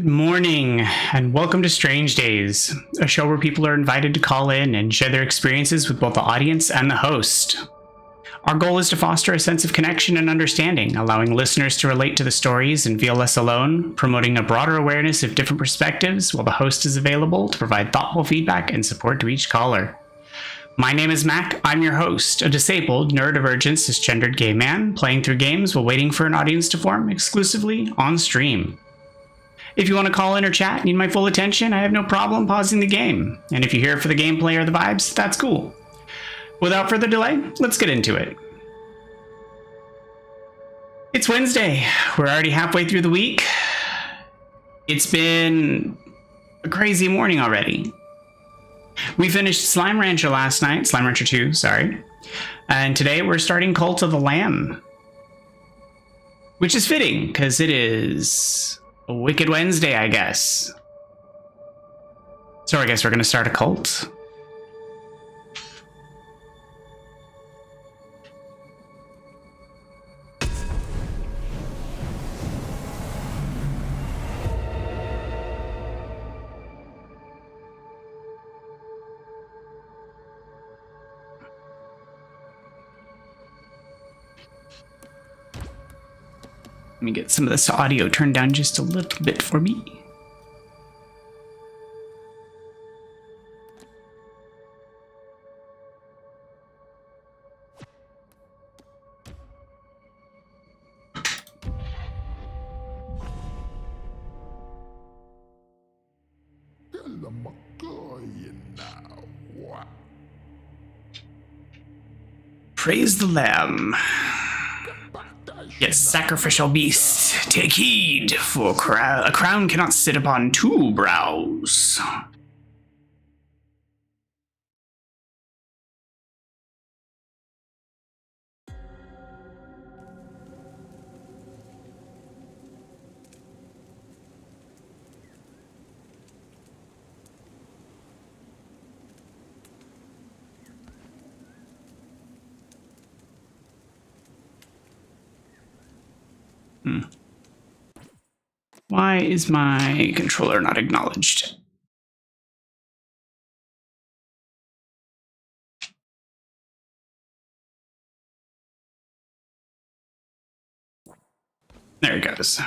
Good morning, and welcome to Strange Days, a show where people are invited to call in and share their experiences with both the audience and the host. Our goal is to foster a sense of connection and understanding, allowing listeners to relate to the stories and feel less alone, promoting a broader awareness of different perspectives while the host is available to provide thoughtful feedback and support to each caller. My name is Mac. I'm your host, a disabled, neurodivergent, cisgendered gay man playing through games while waiting for an audience to form exclusively on stream. If you want to call in or chat, need my full attention, I have no problem pausing the game. And if you're here for the gameplay or the vibes, that's cool. Without further delay, let's get into it. It's Wednesday. We're already halfway through the week. It's been a crazy morning already. We finished Slime Rancher last night, Slime Rancher 2, sorry. And today we're starting Cult of the Lamb. Which is fitting, because it is a Wicked Wednesday, I guess. So I guess we're going to start a cult. Let me get some of this audio turned down just a little bit for me. Praise the Lamb. Yes, sacrificial beast, take heed, for a crown cannot sit upon two brows. Why is my controller not acknowledged? There it goes.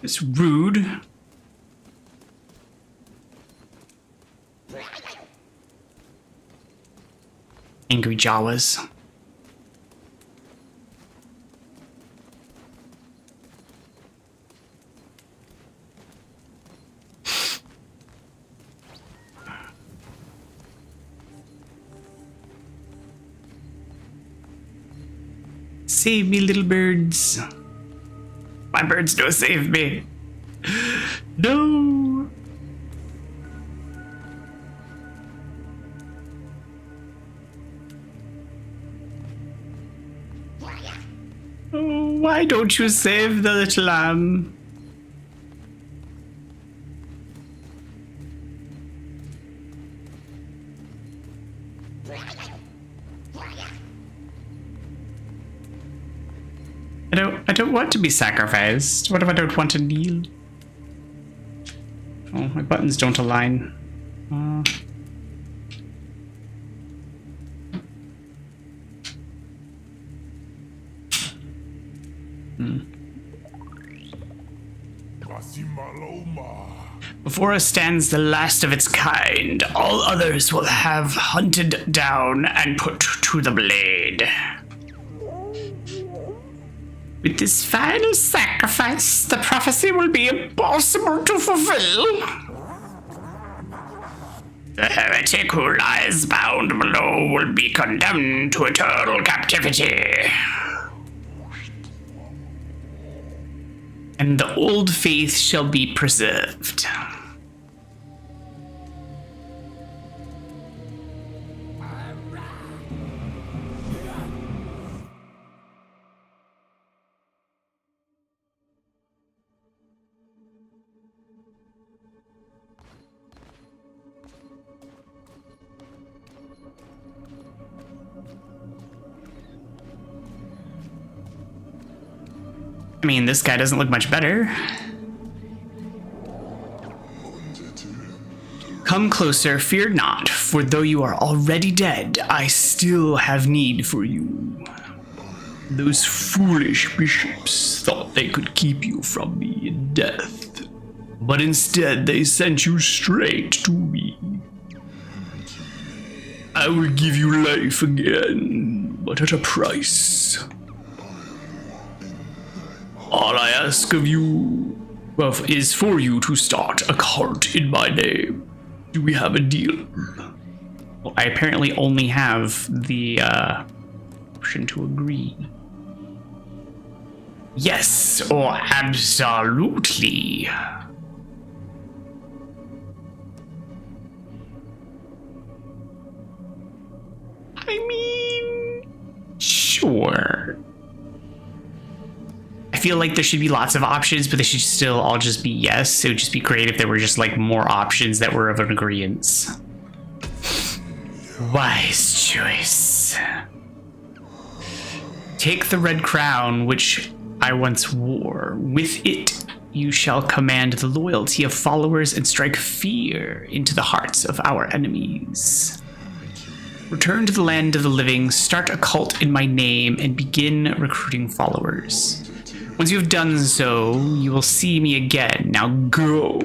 It's rude. Angry Jawas. Save me, little birds. My birds don't save me. No. Oh, why don't you save the little lamb? I don't want to be sacrificed. What if I don't want to kneel? Oh, my buttons don't align. Before us stands the last of its kind. All others will have hunted down and put to the blade. With this final sacrifice, the prophecy will be impossible to fulfill. The heretic who lies bound below will be condemned to eternal captivity. And the old faith shall be preserved. I mean, this guy doesn't look much better. Come closer, fear not, for though you are already dead, I still have need for you. Those foolish bishops thought they could keep you from me in death, but instead they sent you straight to me. I will give you life again, but at a price. All I ask of you, well, is for you to start a cult in my name. Do we have a deal? Well, I apparently only have the option to agree. Yes, or absolutely. I mean, sure. I feel like there should be lots of options, but they should still all just be yes. It would just be great if there were just like more options that were of an agreeance. Wise choice. Take the red crown, which I once wore. With it, you shall command the loyalty of followers and strike fear into the hearts of our enemies. Return to the land of the living, start a cult in my name, and begin recruiting followers. Once you have done so, you will see me again. Now go.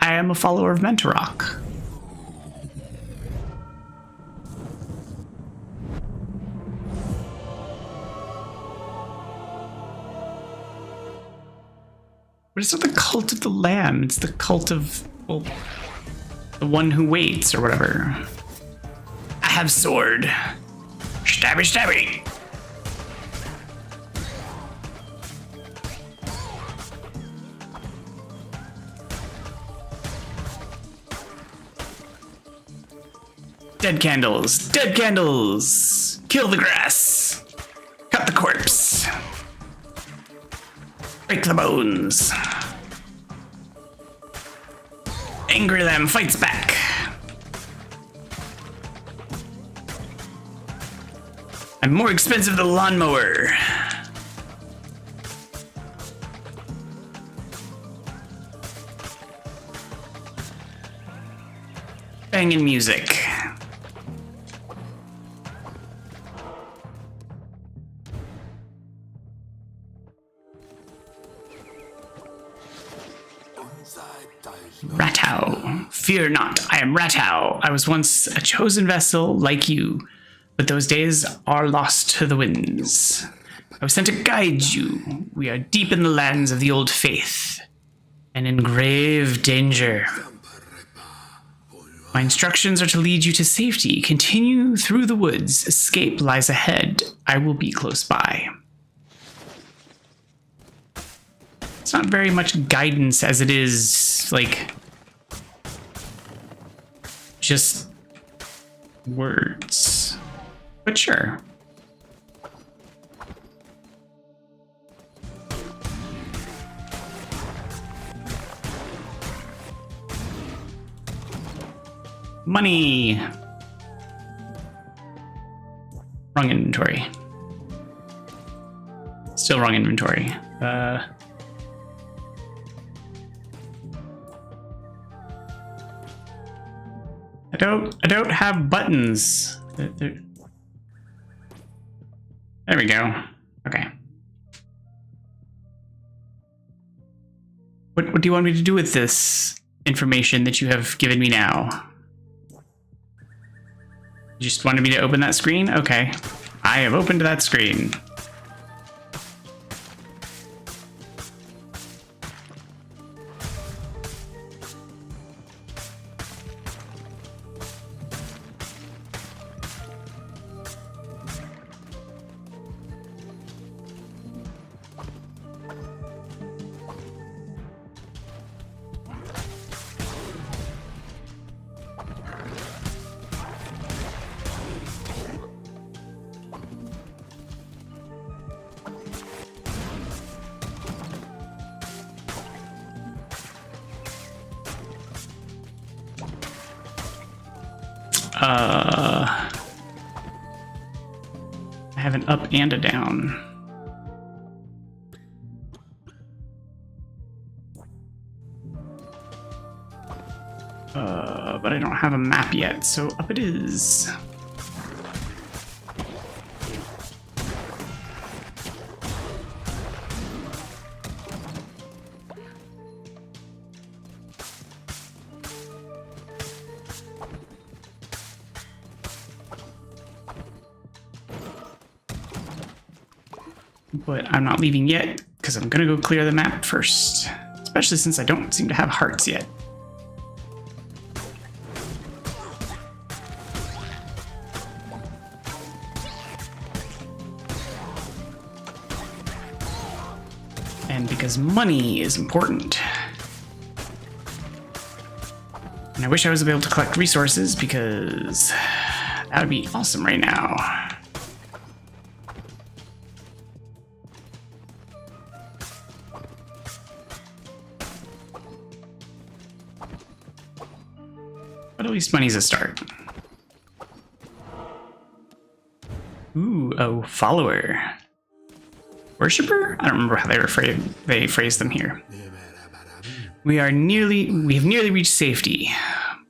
I am a follower of Mentorok. But it's not the cult of the lamb, it's the cult of, well, the one who waits or whatever. I have sword. Stabby, stabby. Dead candles, dead candles. Kill the grass. Cut the corpse. Break the bones. Anger them, fights back. I'm more expensive than a lawnmower. Banging music. Ratau. Fear not, I am Ratau. I was once a chosen vessel like you, but those days are lost to the winds. I was sent to guide you. We are deep in the lands of the old faith, and in grave danger. My instructions are to lead you to safety. Continue through the woods. Escape lies ahead. I will be close by. It's not very much guidance as it is, like, just words. But sure. Money. Wrong inventory. Still wrong inventory. I don't have buttons. There we go. Okay. What do you want me to do with this information that you have given me now? You just wanted me to open that screen? Okay. I have opened that screen. I have an up and a down. But I don't have a map yet, so up it is. But I'm not leaving yet, because I'm gonna go clear the map first. Especially since I don't seem to have hearts yet. And because money is important. And I wish I was able to collect resources, because that would be awesome right now. But at least money's a start. Ooh, oh, follower. Worshipper? I don't remember how they phrase them here. We have nearly reached safety.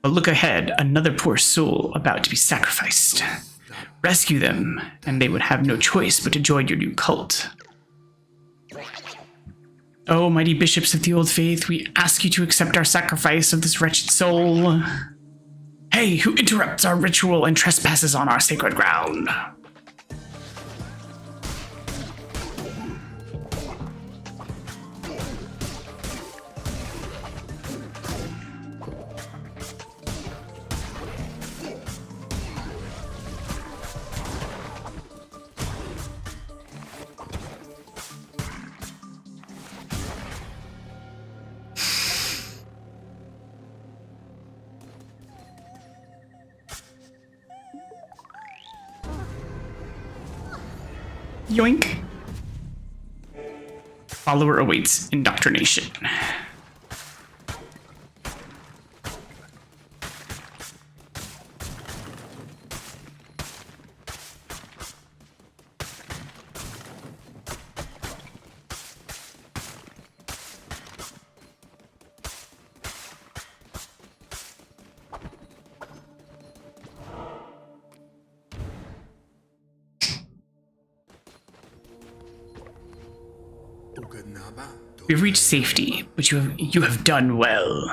But look ahead, another poor soul about to be sacrificed. Rescue them, and they would have no choice but to join your new cult. Oh, mighty bishops of the old faith, we ask you to accept our sacrifice of this wretched soul. Hey, who interrupts our ritual and trespasses on our sacred ground? Yoink. Follower awaits indoctrination. We've reached safety, but you have done well.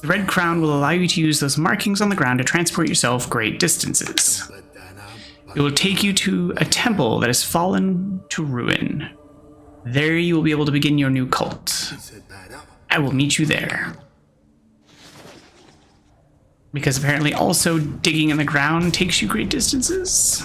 The red crown will allow you to use those markings on the ground to transport yourself great distances. It will take you to a temple that has fallen to ruin. There you will be able to begin your new cult. I will meet you there. Because apparently also digging in the ground takes you great distances.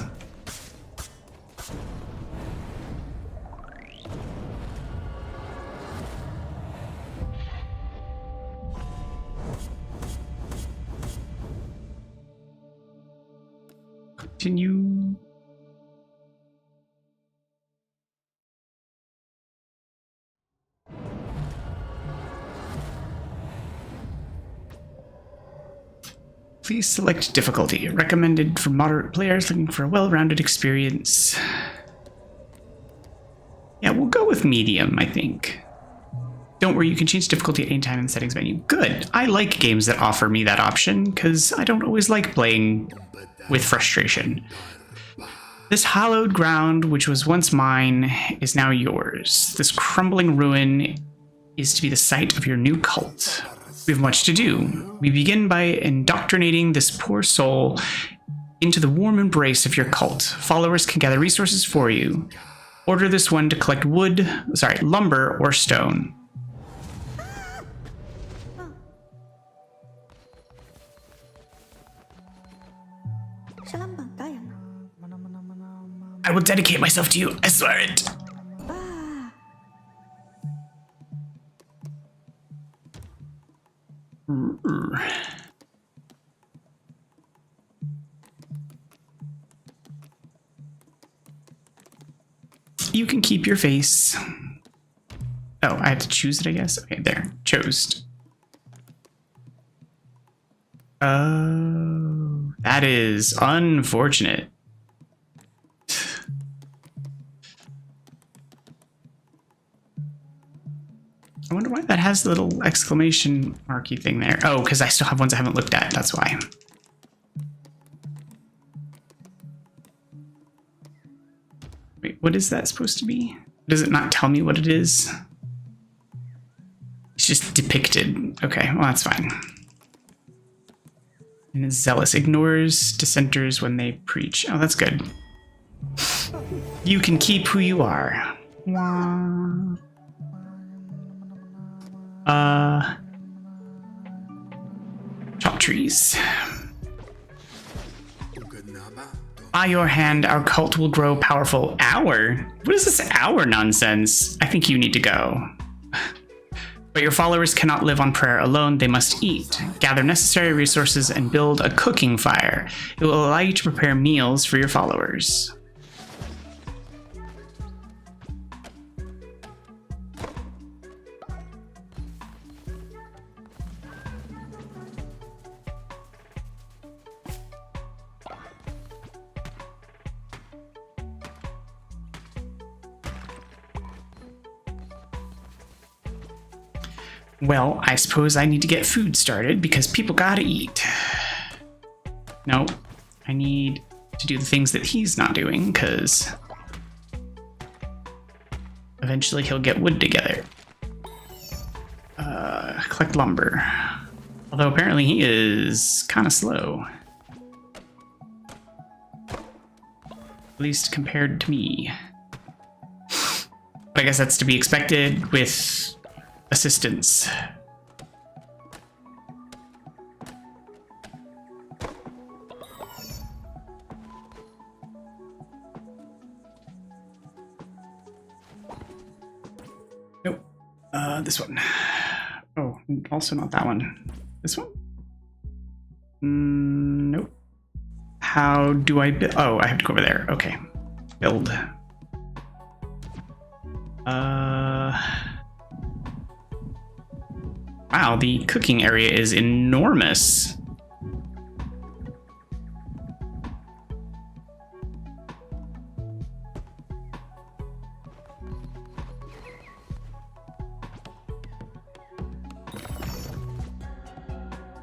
Continue. Please select difficulty. Recommended for moderate players looking for a well-rounded experience. Yeah, we'll go with medium, I think. Don't worry, you can change difficulty at any time in the settings menu. Good. I like games that offer me that option, because I don't always like playing with frustration. This hallowed ground, which was once mine, is now yours. This crumbling ruin is to be the site of your new cult. We have much to do. We begin by indoctrinating this poor soul into the warm embrace of your cult. Followers can gather resources for you. Order this one to collect lumber or stone. I will dedicate myself to you, I swear it. You can keep your face. Oh, I have to choose it, I guess. Okay, there. Chose. Oh, that is unfortunate. I wonder why that has the little exclamation marky thing there. Oh, because I still have ones I haven't looked at. That's why. Wait, what is that supposed to be? Does it not tell me what it is? It's just depicted. Okay, well, that's fine. And is zealous. Ignores dissenters when they preach. Oh, that's good. You can keep who you are. Chop trees. By your hand, our cult will grow powerful. Our? What is this our nonsense? I think you need to go. But your followers cannot live on prayer alone. They must eat, gather necessary resources, and build a cooking fire. It will allow you to prepare meals for your followers. Well, I suppose I need to get food started because people gotta eat. No, I need to do the things that he's not doing because eventually he'll get wood together. Collect lumber. Although apparently he is kind of slow. At least compared to me. But I guess that's to be expected with assistance. Nope. This one. Oh, also not that one. This one? Nope. How do I build? Oh, I have to go over there. Okay. Build. Wow, the cooking area is enormous.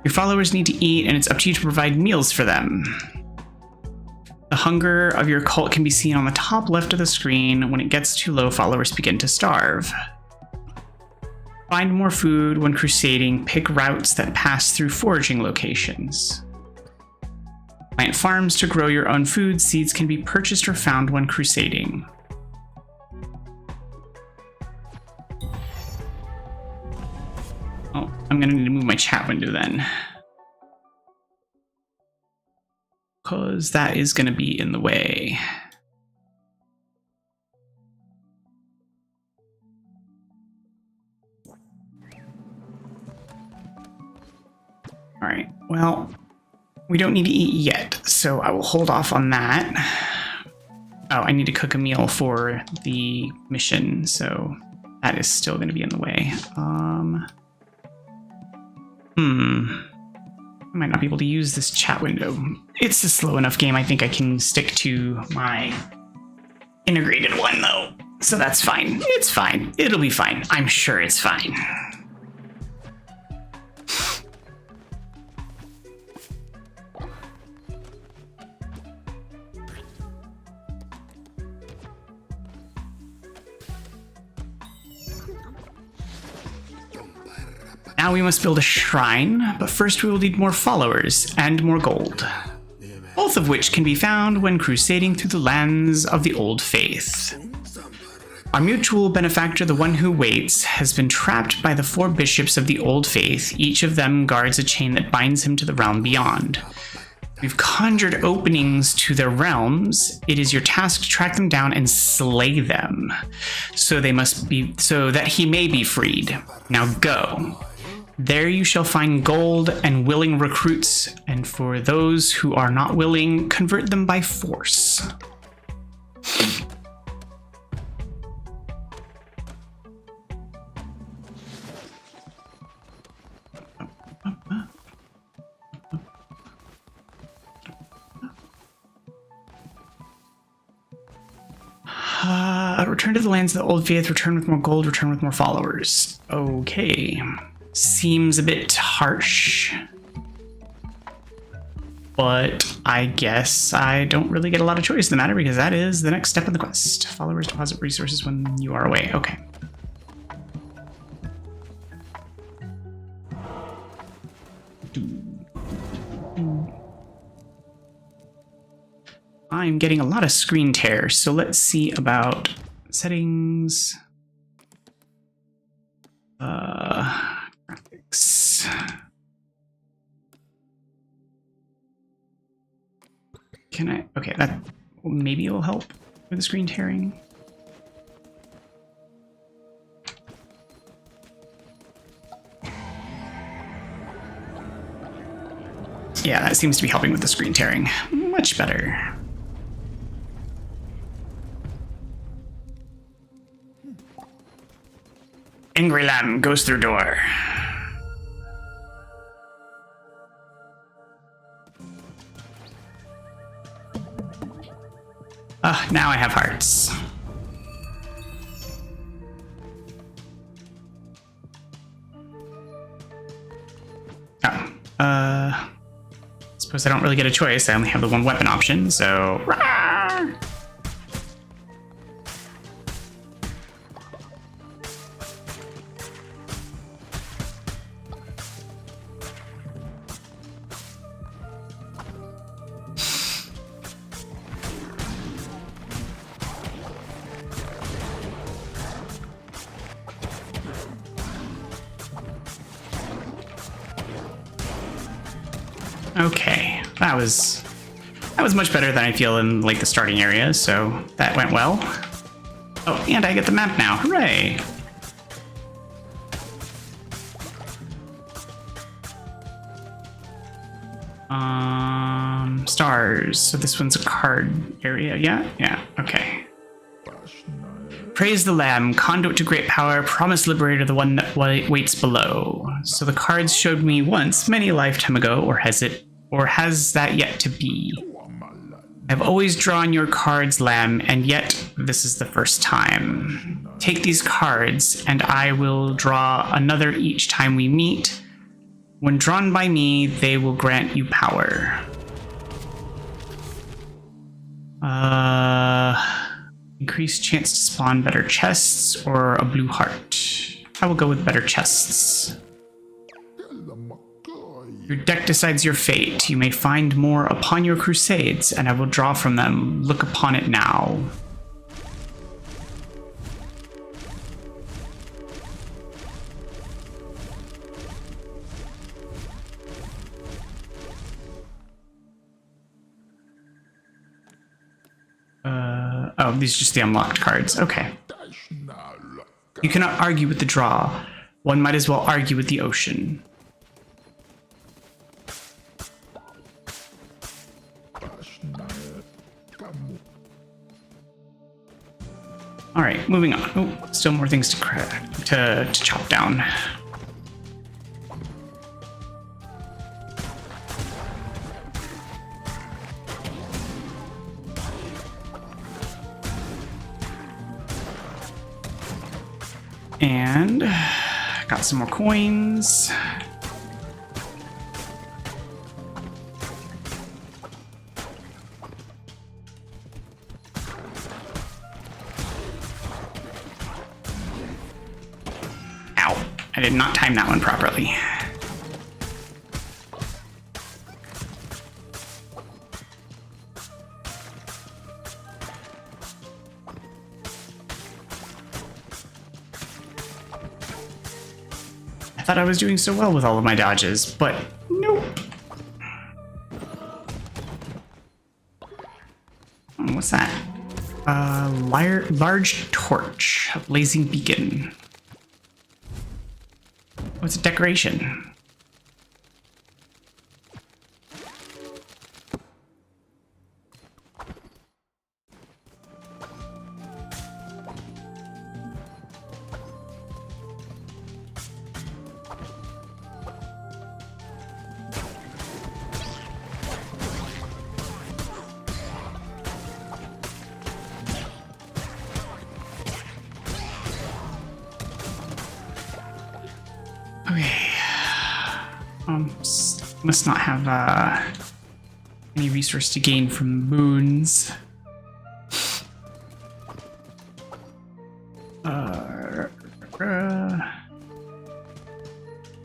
Your followers need to eat, and it's up to you to provide meals for them. The hunger of your cult can be seen on the top left of the screen. When it gets too low, followers begin to starve. Find more food when crusading. Pick routes that pass through foraging locations. Plant farms to grow your own food. Seeds can be purchased or found when crusading. Oh, I'm gonna need to move my chat window then. Because that is gonna be in the way. All right, well, we don't need to eat yet, so I will hold off on that. Oh, I need to cook a meal for the mission, so that is still going to be in the way. I might not be able to use this chat window. It's a slow enough game. I think I can stick to my integrated one, though, so that's fine. It's fine. It'll be fine. I'm sure it's fine. Now we must build a shrine, but first we will need more followers and more gold, both of which can be found when crusading through the lands of the Old Faith. Our mutual benefactor, the One Who Waits, has been trapped by the 4 bishops of the Old Faith. Each of them guards a chain that binds him to the realm beyond. We've conjured openings to their realms. It is your task to track them down and slay them, so that he may be freed. Now go. There you shall find gold and willing recruits, and for those who are not willing, convert them by force. return to the lands of the old faith, return with more gold, return with more followers. Okay. Seems a bit harsh. But I guess I don't really get a lot of choice in the matter because that is the next step in the quest. Followers deposit resources when you are away. Okay. I'm getting a lot of screen tear, so let's see about settings. Graphics. Can I? Okay, that maybe will help with the screen tearing. Yeah, that seems to be helping with the screen tearing. Much better. Angry lamb goes through door. Now I have hearts. Suppose I don't really get a choice. I only have the one weapon option, so... Rawr! Okay, that was much better than I feel in like the starting area, so that went well. Oh, and I get the map now. Hooray! Stars. So this one's a card area. Yeah, okay. Praise the Lamb, conduit to great power, promised liberator, the one that waits below. So the cards showed me once, many a lifetime ago, or has that yet to be? I've always drawn your cards, Lamb, and yet this is the first time. Take these cards, and I will draw another each time we meet. When drawn by me, they will grant you power. Increased chance to spawn better chests or a blue heart. I will go with better chests. Your deck decides your fate. You may find more upon your crusades, and I will draw from them. Look upon it now. Oh, these are just the unlocked cards. Okay. You cannot argue with the draw. One might as well argue with the ocean. All right, moving on. Oh, still more things to chop down. And got some more coins. Ow, I did not time that one properly. I thought I was doing so well with all of my dodges, but nope. What's that? Large torch, a blazing beacon. What's a decoration? Must not have any resource to gain from boons.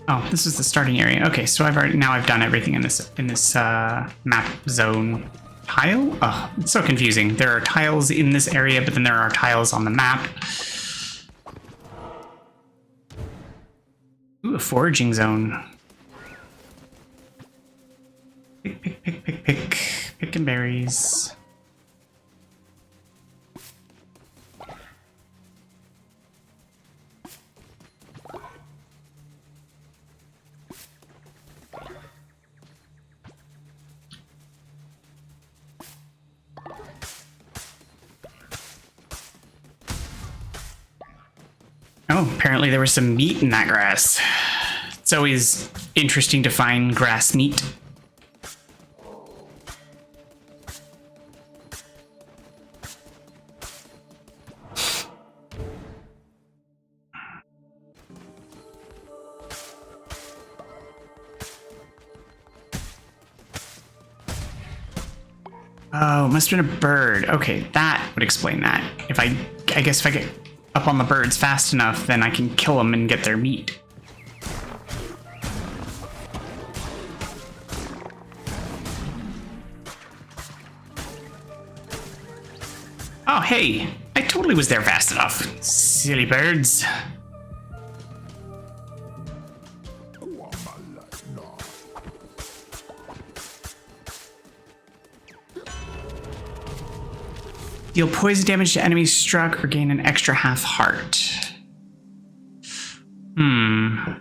Oh, this is the starting area. Okay, so I've done everything in this map zone. Tile? Oh, it's so confusing. There are tiles in this area, but then there are tiles on the map. Ooh, a foraging zone. Picking berries. Oh, apparently there was some meat in that grass. It's always interesting to find grass meat. Oh, it must have been a bird. Okay, that would explain that. I guess if I get up on the birds fast enough, then I can kill them and get their meat. Oh, hey, I totally was there fast enough. Silly birds. Deal poison damage to enemies struck or gain an extra half heart. I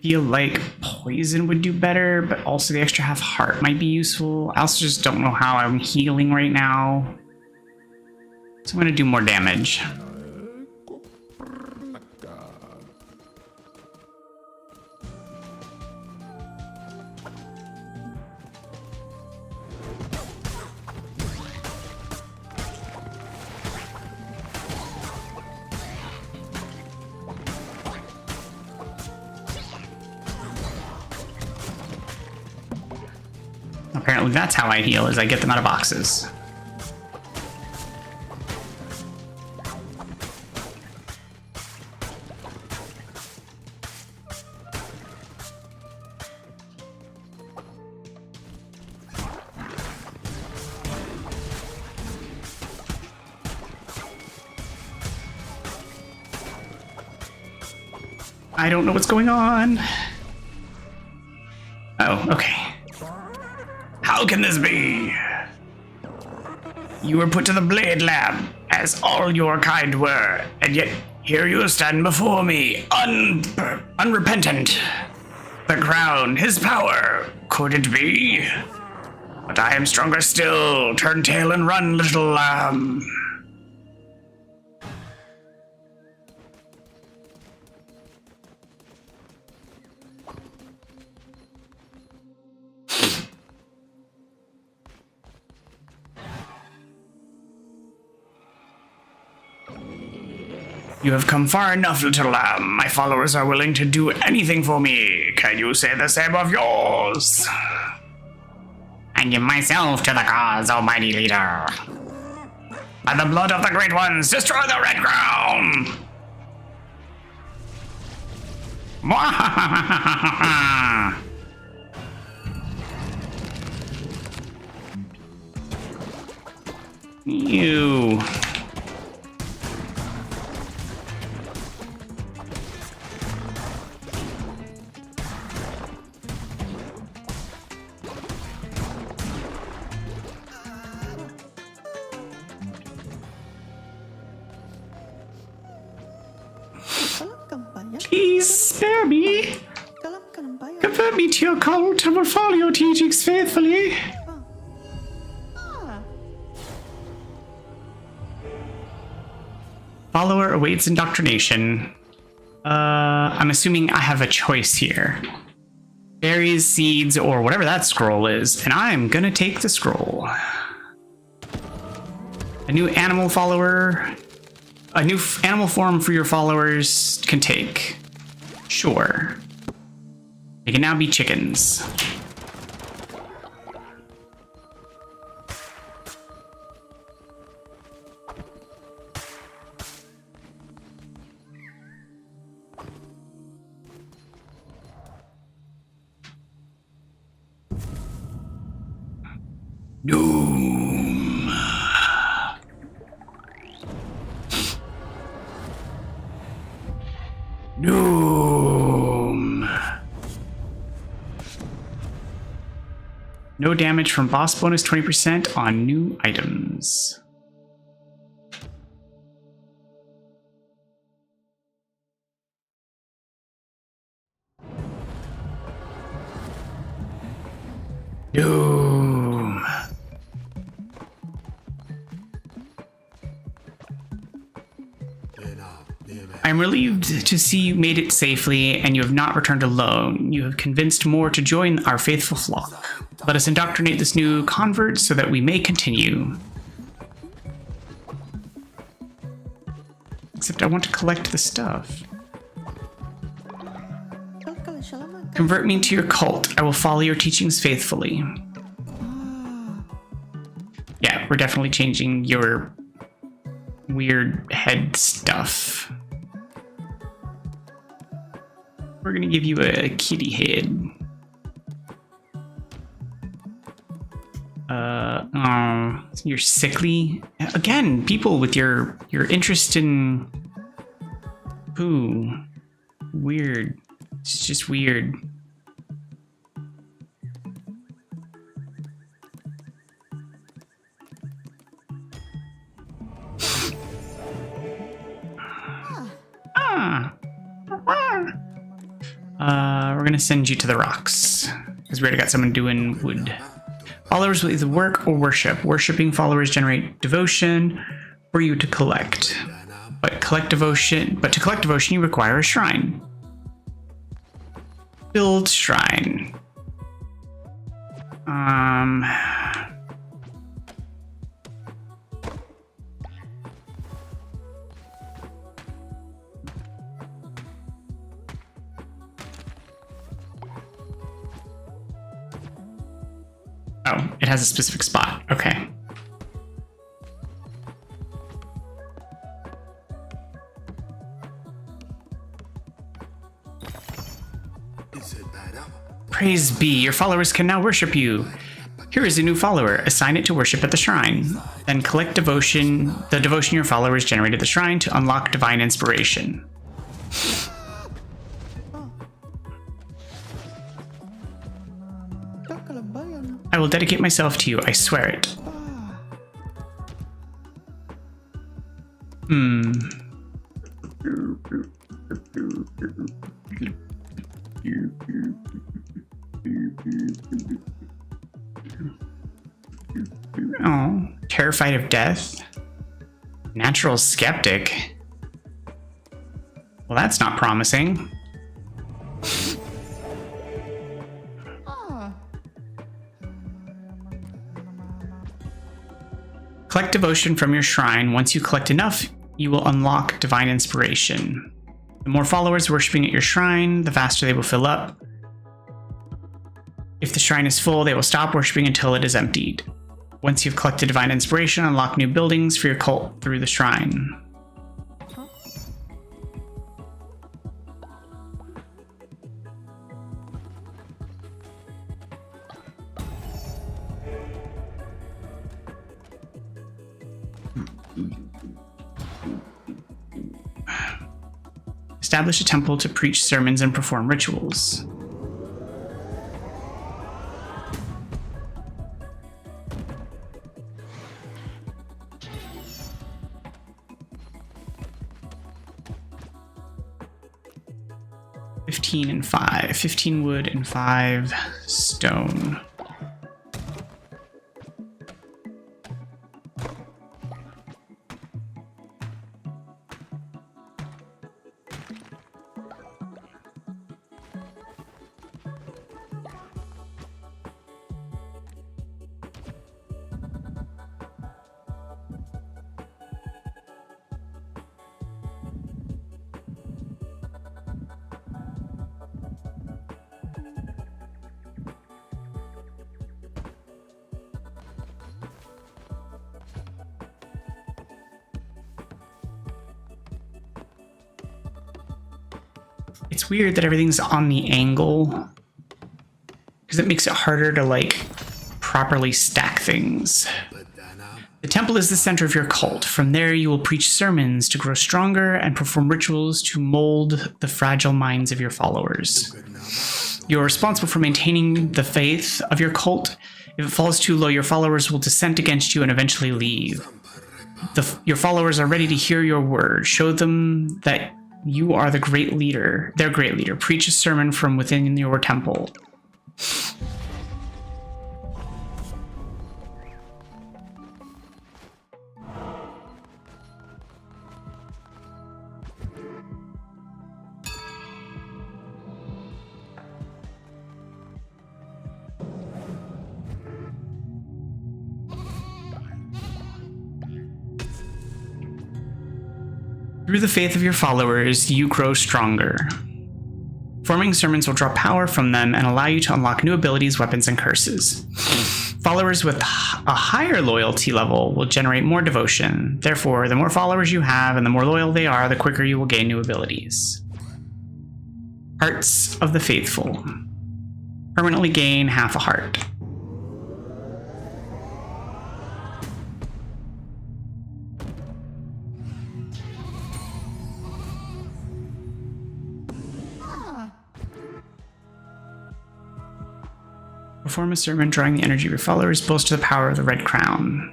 feel like poison would do better, but also the extra half heart might be useful. I also just don't know how I'm healing right now. So I'm going to do more damage. Apparently that's how I heal, is I get them out of boxes. I don't know what's going on. Oh, okay. How can this be? You were put to the Blade Lab, as all your kind were, and yet here you stand before me, unrepentant. The crown, his power, could it be? But I am stronger still. Turn tail and run, little lamb. You have come far enough, little lamb. My followers are willing to do anything for me. Can you say the same of yours? I give myself to the cause, almighty leader. By the blood of the great ones, destroy the red crown! You. Please spare me. Convert me to your cult and will follow your teachings faithfully. Follower awaits indoctrination. I'm assuming I have a choice here. Berries, seeds, or whatever that scroll is, and I'm gonna take the scroll. A new animal follower. A new animal form for your followers can take. Sure. They can now be chickens. Doom. Doom. No damage from boss bonus 20% on new items. Doom. I am relieved to see you made it safely and you have not returned alone. You have convinced more to join our faithful flock. Let us indoctrinate this new convert so that we may continue. Except I want to collect the stuff. Convert me to your cult. I will follow your teachings faithfully. Yeah, we're definitely changing your weird head stuff. We're gonna give you a kitty head. Oh, you're sickly. Again, people with your interest in poo. Weird. It's just weird. We're gonna send you to the rocks because we already got someone doing wood. Followers will either work or worship. Worshipping followers generate devotion for you to collect. But to collect devotion, you require a shrine. Build shrine. Oh, it has a specific spot. Okay. Praise be, your followers can now worship you. Here is a new follower. Assign it to worship at the shrine. Then collect devotion, the devotion your followers generate at the shrine to unlock divine inspiration. I will dedicate myself to you, I swear it. Oh, terrified of death? Natural skeptic? Well, that's not promising. Collect devotion from your shrine. Once you collect enough, you will unlock divine inspiration. The more followers worshiping at your shrine, the faster they will fill up. If the shrine is full, they will stop worshiping until it is emptied. Once you've collected divine inspiration, unlock new buildings for your cult through the shrine. Establish a temple to preach sermons and perform rituals. And 5. 15 wood and 5 stone. It's weird that everything's on the angle, because it makes it harder to, like, properly stack things. The temple is the center of your cult. From there, you will preach sermons to grow stronger and perform rituals to mold the fragile minds of your followers. You're responsible for maintaining the faith of your cult. If it falls too low, your followers will dissent against you and eventually leave. Your followers are ready to hear your word. Show them that you are the great leader, their great leader. Preach a sermon from within your temple. Through the faith of your followers, you grow stronger. Forming sermons will draw power from them and allow you to unlock new abilities, weapons, and curses. Followers with a higher loyalty level will generate more devotion. Therefore, the more followers you have and the more loyal they are, the quicker you will gain new abilities. Hearts of the Faithful. Permanently gain half a heart. Perform a sermon drawing the energy of your followers, boast to the power of the Red Crown.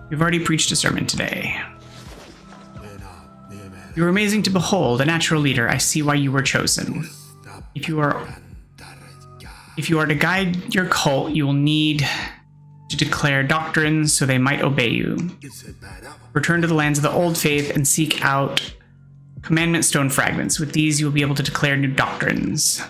You've already preached a sermon today. You are amazing to behold, a natural leader. I see why you were chosen. If you are to guide your cult, you will need to declare doctrines so they might obey you. Return to the lands of the old faith and seek out commandment stone fragments. With these, you will be able to declare new doctrines.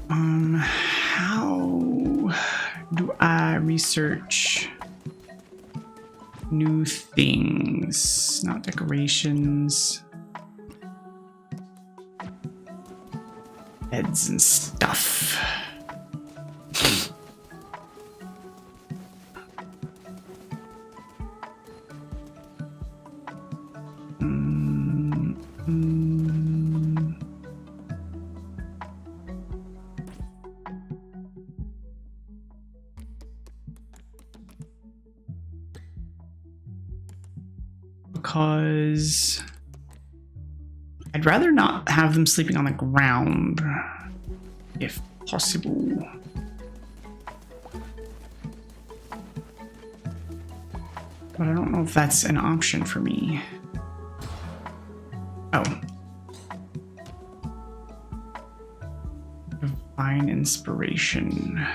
How do I research new things? Not decorations. Beds and stuff. Because I'd rather not have them sleeping on the ground, if possible. But I don't know if that's an option for me. Oh. Divine inspiration.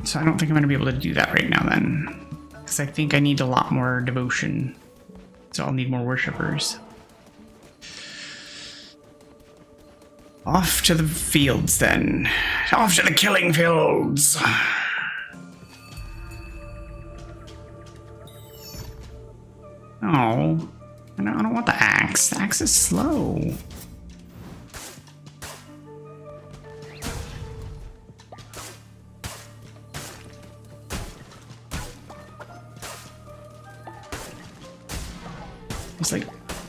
So I don't think I'm going to be able to do that right now then. Because I think I need a lot more devotion. So I'll need more worshippers. Off to the fields then. Off to the killing fields. Oh. I don't want the axe. The axe is slow. It's like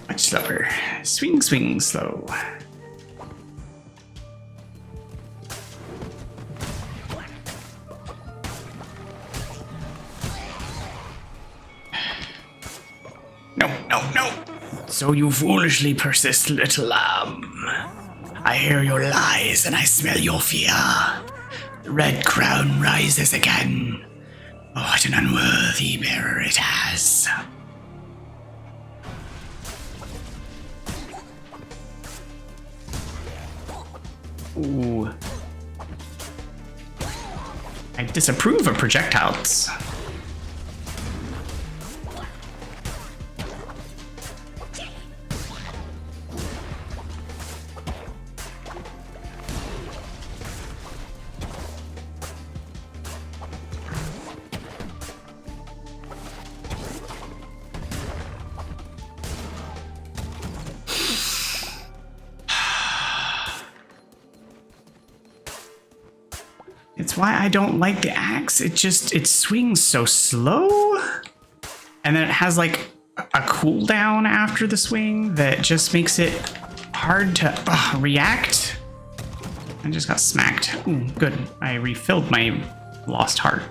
much slower. Swing, swing, slow. No, no, no. So you foolishly persist, little lamb. I hear your lies and I smell your fear. The red crown rises again. Oh, what an unworthy bearer it has. Ooh. I disapprove of projectiles. It's why I don't like the axe. It swings so slow. And then it has like a cooldown after the swing that just makes it hard to react. I just got smacked. Ooh, good. I refilled my lost heart.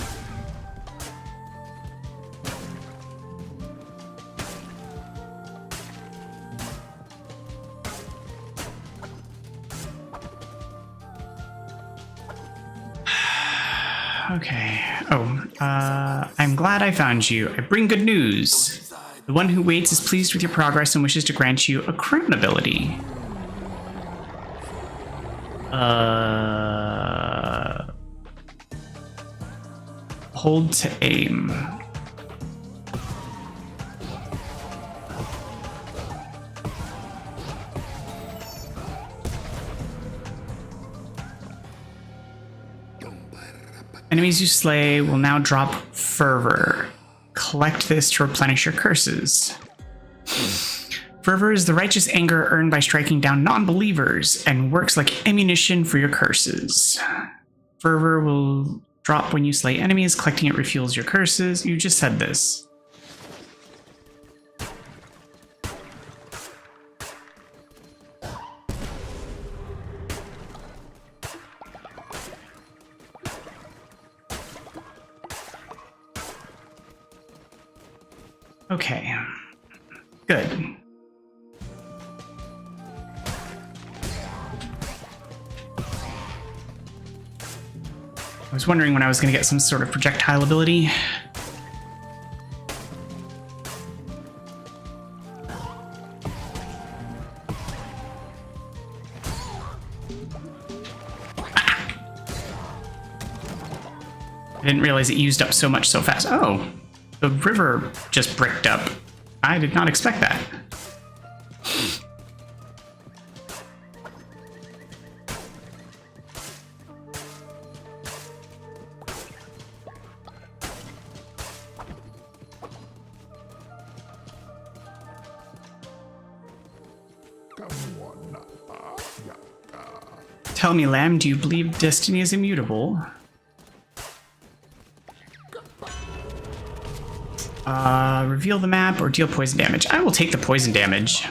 Okay. Oh, I'm glad I found you. I bring good news. The one who waits is pleased with your progress and wishes to grant you a crown ability. Hold to aim. Enemies you slay will now drop fervor. Collect this to replenish your curses. Fervor is the righteous anger earned by striking down non-believers and works like ammunition for your curses. Fervor will drop when you slay enemies. Collecting it refuels your curses. You just said this. Okay, good. I was wondering when I was going to get some sort of projectile ability. I didn't realize it used up so much so fast. Oh. The river just bricked up. I did not expect that. Tell me, Lamb, do you believe destiny is immutable? Reveal the map or deal poison damage. I will take the poison damage.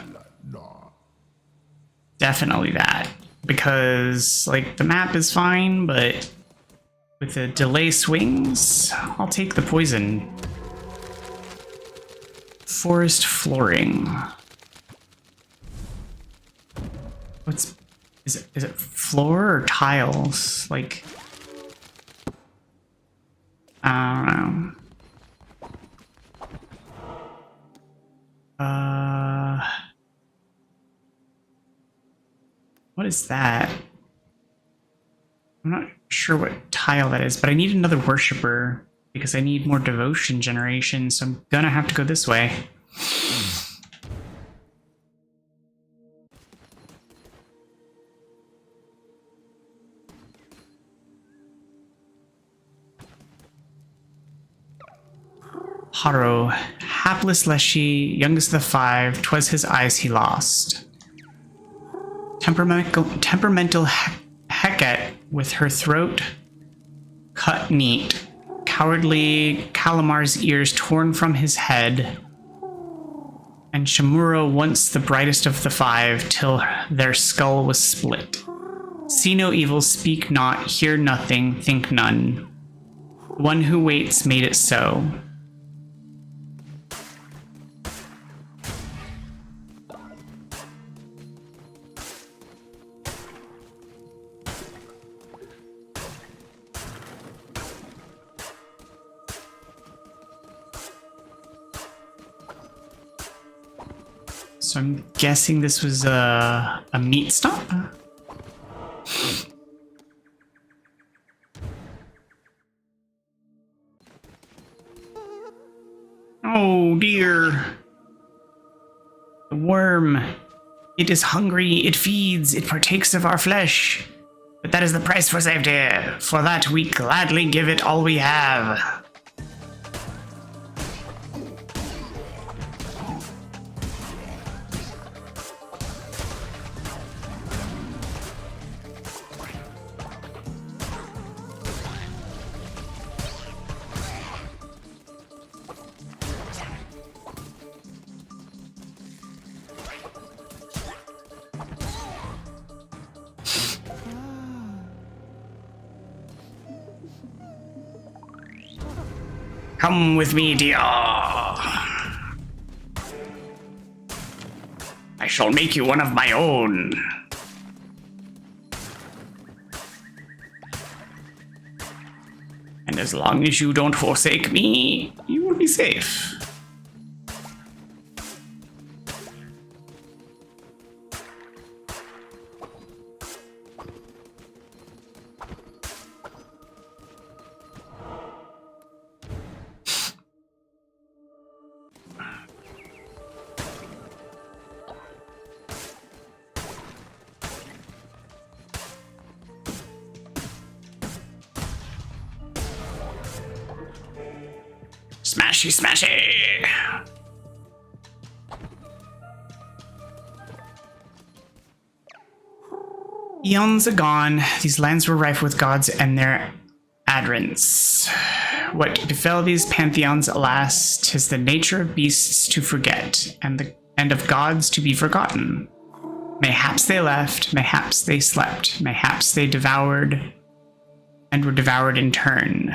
Definitely that. Because, like, the map is fine, but with the delay swings, I'll take the poison. Forest flooring. Is it floor or tiles? Like, I don't know. What is that? I'm not sure what tile that is, but I need another worshiper because I need more devotion generation, so I'm gonna have to go this way. Haro, hapless Leshy, youngest of the five, 'twas his eyes he lost. Temperamental Hecate with her throat cut neat, cowardly Calamar's ears torn from his head, and Shamuro once the brightest of the five till their skull was split. See no evil, speak not, hear nothing, think none. One who waits made it so. So I'm guessing this was a meat stop? Oh dear. The worm. It is hungry, it feeds, it partakes of our flesh. But that is the price for safety. For that we gladly give it all we have. Come with me, dear. I shall make you one of my own. And as long as you don't forsake me, you will be safe. Smashy, smashy! Eons agone, these lands were rife with gods and their adherents. What befell these pantheons, alas, 'tis the nature of beasts to forget, and of gods to be forgotten. Mayhaps they left, mayhaps they slept, mayhaps they devoured, and were devoured in turn.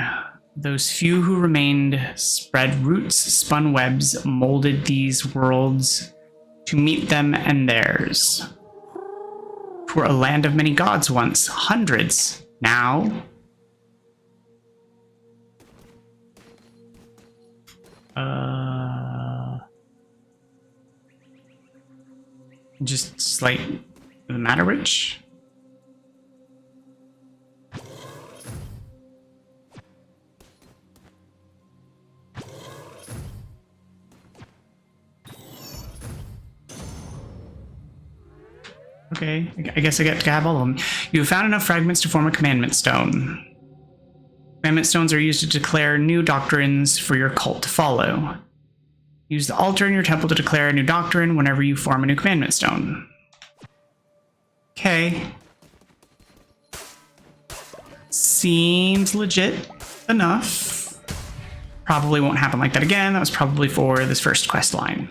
Those few who remained spread roots, spun webs, molded these worlds to meet them and theirs. 'Twere a land of many gods once, hundreds, now. Just slight the matter, Rich? Okay, I guess I get to have all of them. You have found enough fragments to form a commandment stone. Commandment stones are used to declare new doctrines for your cult to follow. Use the altar in your temple to declare a new doctrine whenever you form a new commandment stone. Okay. Seems legit enough. Probably won't happen like that again. That was probably for this first quest line.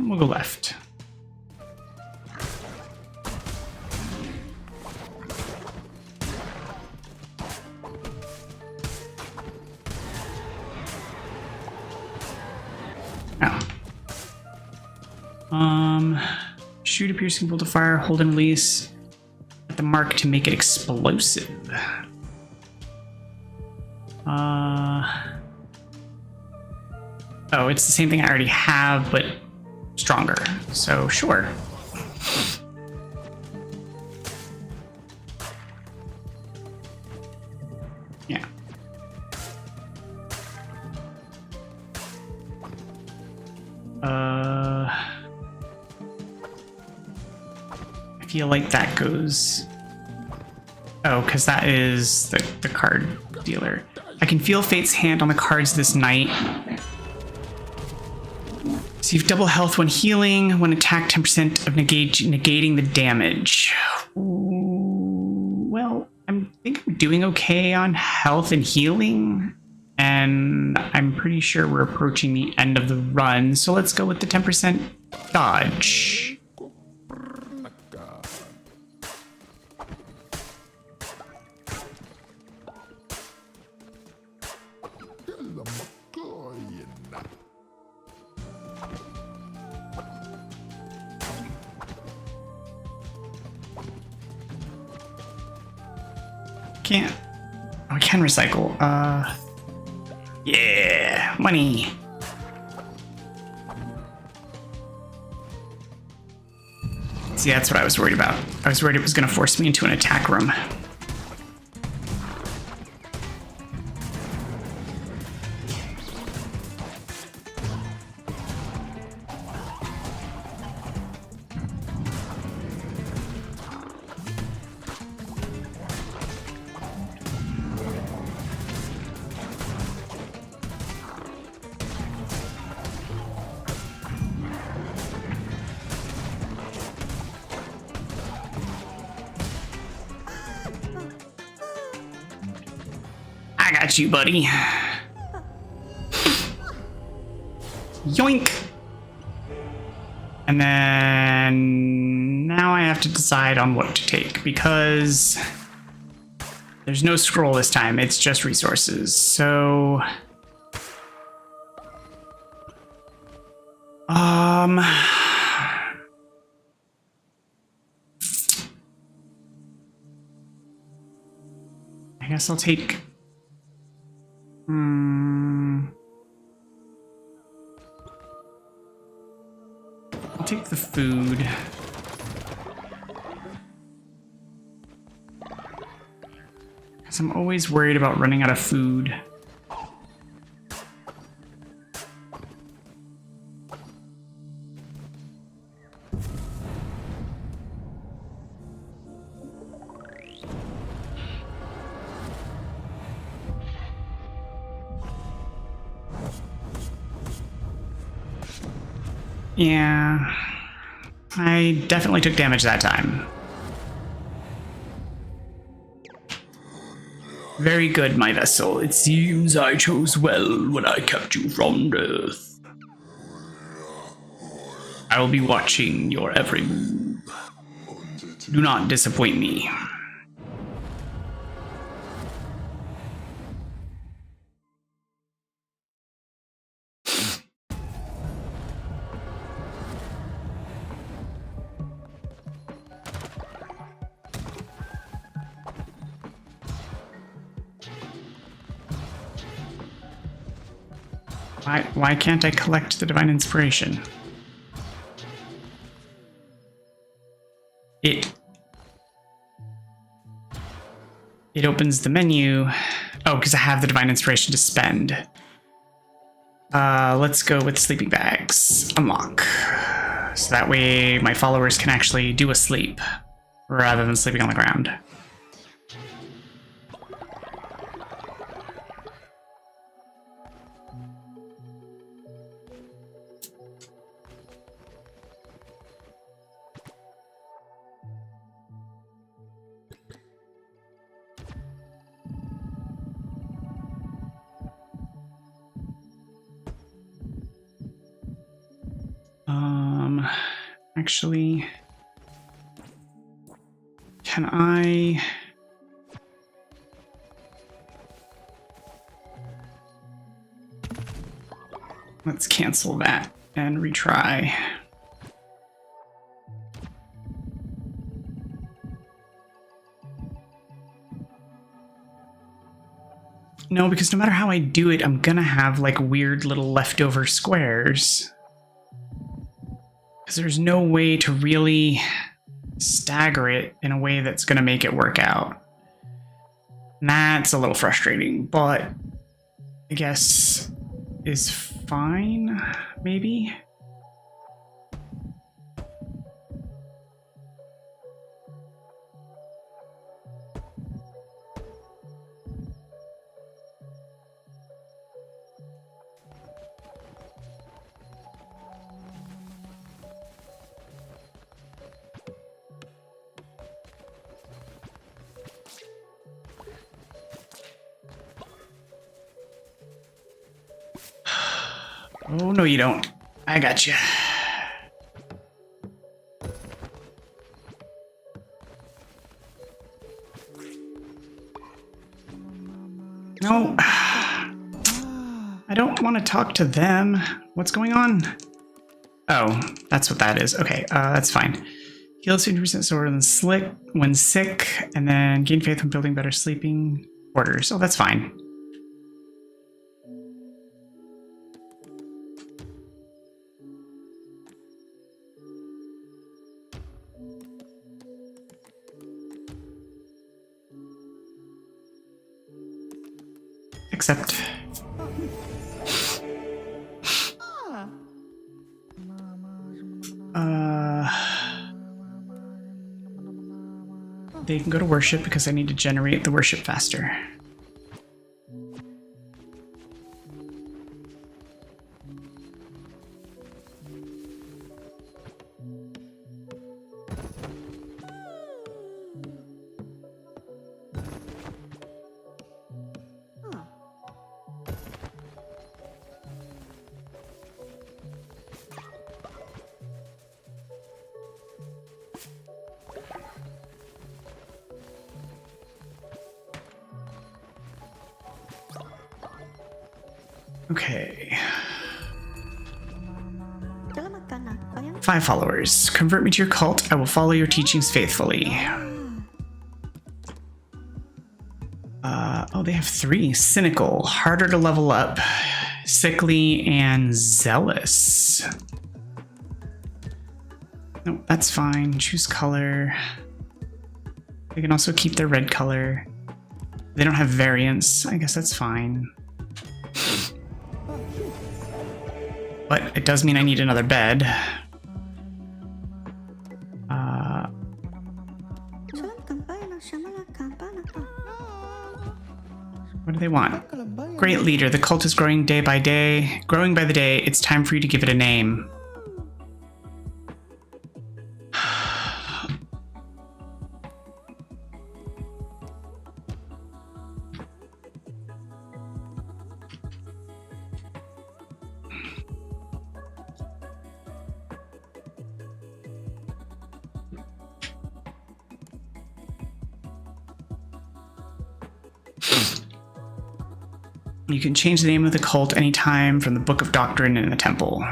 We'll go left. Shoot a piercing bolt of fire, hold and release at the mark to make it explosive. Oh, it's the same thing I already have, but stronger. So, sure. Yeah. I feel like that goes... Oh, because that is the card dealer. I can feel Fate's hand on the cards this night. Receive double health when healing, when attacked 10% of negating the damage. Ooh, well, I think I'm doing okay on health and healing. And then I'm pretty sure we're approaching the end of the run. So let's go with the 10% dodge. Can't. Oh, I can recycle. Yeah, money. See, that's what I was worried about. I was worried it was going to force me into an attack room. I got you, buddy. Yoink! And then now I have to decide on what to take because there's no scroll this time. It's just resources. So I guess I'll take I'll take the food. Because I'm always worried about running out of food. Yeah, I definitely took damage that time. Very good, my vessel. It seems I chose well when I kept you from death. I will be watching your every move. Do not disappoint me. Why can't I collect the Divine Inspiration? It opens the menu. Oh, because I have the Divine Inspiration to spend. Let's go with sleeping bags. Unlock. So that way my followers can actually do a sleep rather than sleeping on the ground. Actually, can I... Let's cancel that and retry. No, because no matter how I do it, I'm gonna have like weird little leftover squares. Because there's no way to really stagger it in a way that's going to make it work out. And that's a little frustrating, but I guess is fine, maybe? Oh, no, you don't. I got you. No. I don't want to talk to them. What's going on? Oh, that's what that is. Okay, that's fine. Heals 50% slower than slick when sick, and then gain faith when building better sleeping quarters. Oh, that's fine. Except... they can go to worship because I need to generate the worship faster. Okay. 5 followers. Convert me to your cult. I will follow your teachings faithfully. Oh, they have 3. Cynical, harder to level up, sickly, and zealous. No, that's fine. Choose color. They can also keep their red color. They don't have variants. I guess that's fine. But it does mean I need another bed. What do they want? Great leader, the cult is growing day by day. Growing by the day, it's time for you to give it a name. You can change the name of the cult anytime from the Book of Doctrine in the temple.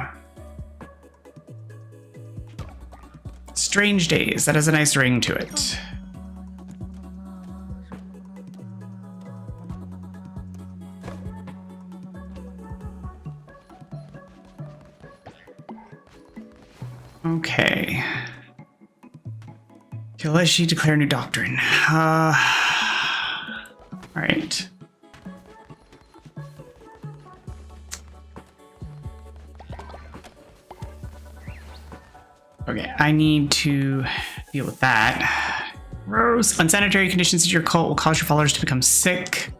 Strange Days. That has a nice ring to it. Okay. Kaleshi declare new doctrine. All right. Okay, I need to deal with that. Gross. Unsanitary conditions at your cult will cause your followers to become sick.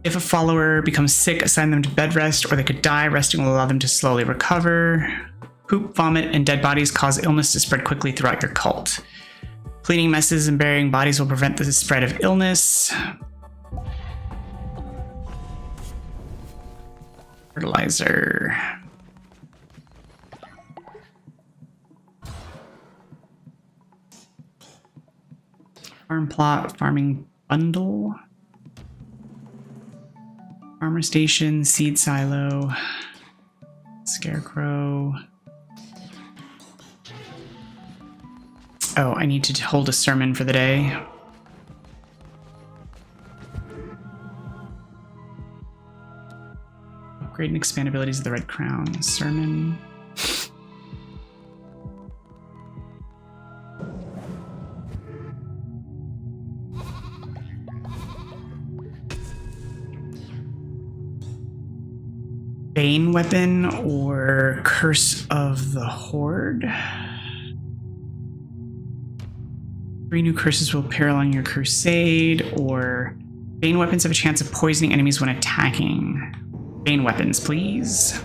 If a follower becomes sick, assign them to bed rest, or they could die. Resting will allow them to slowly recover. Poop, vomit, and dead bodies cause illness to spread quickly throughout your cult. Cleaning messes and burying bodies will prevent the spread of illness. Fertilizer. Farm plot, farming bundle. Farmer station, seed silo. Scarecrow. Oh, I need to hold a sermon for the day. Upgrade and expand abilities of the Red Crown. Sermon. Bane weapon or Curse of the Horde. 3 new curses will appear along your crusade, or Bane weapons have a chance of poisoning enemies when attacking. Bane weapons, please.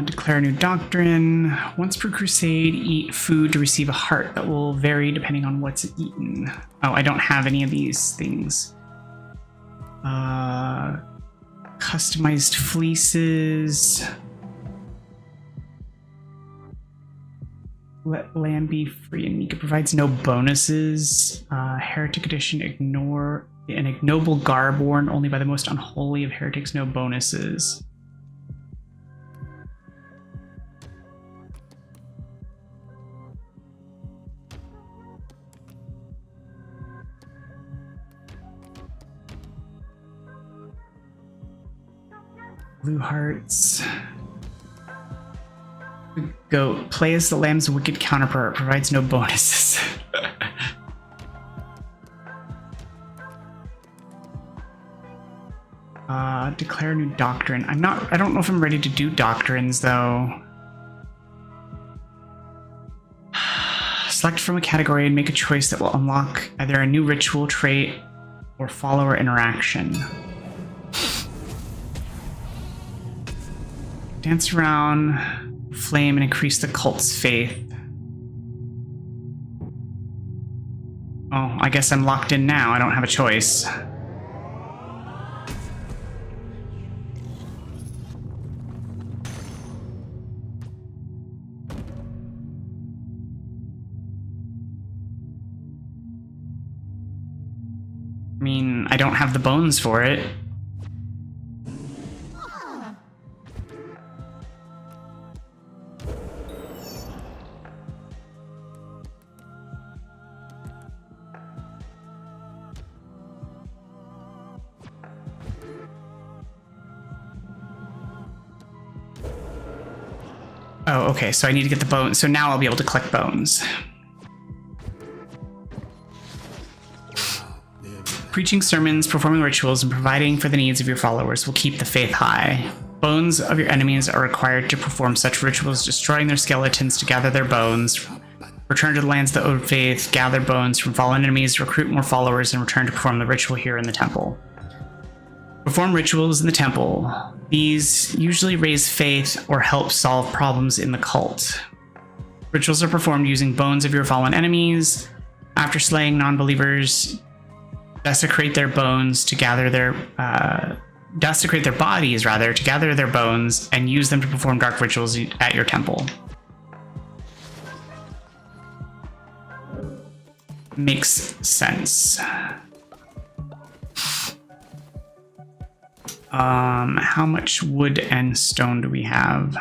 Declare a new doctrine. Once per crusade, eat food to receive a heart that will vary depending on what's eaten. Oh, I don't have any of these things. Customized fleeces. Let land be free and meek. It provides no bonuses. Heretic edition, ignore an ignoble garb worn only by the most unholy of heretics, no bonuses. Blue hearts. Goat. Play as the lamb's wicked counterpart. Provides no bonuses. Declare a new doctrine. I don't know if I'm ready to do doctrines though. Select from a category and make a choice that will unlock either a new ritual trait or follower interaction. Dance around, flame, and increase the cult's faith. Oh, I guess I'm locked in now. I don't have a choice. I mean, I don't have the bones for it. Oh, okay, so I need to get the bones. So now I'll be able to collect bones. Preaching sermons, performing rituals, and providing for the needs of your followers will keep the faith high. Bones of your enemies are required to perform such rituals, destroying their skeletons to gather their bones. Return to the lands that owed faith, gather bones from fallen enemies, recruit more followers, and return to perform the ritual here in the temple. Perform rituals in the temple. These usually raise faith or help solve problems in the cult. Rituals are performed using bones of your fallen enemies. After slaying non-believers, desecrate their bones to gather their desecrate their bodies rather to gather their bones and use them to perform dark rituals at your temple. Makes sense. How much wood and stone do we have?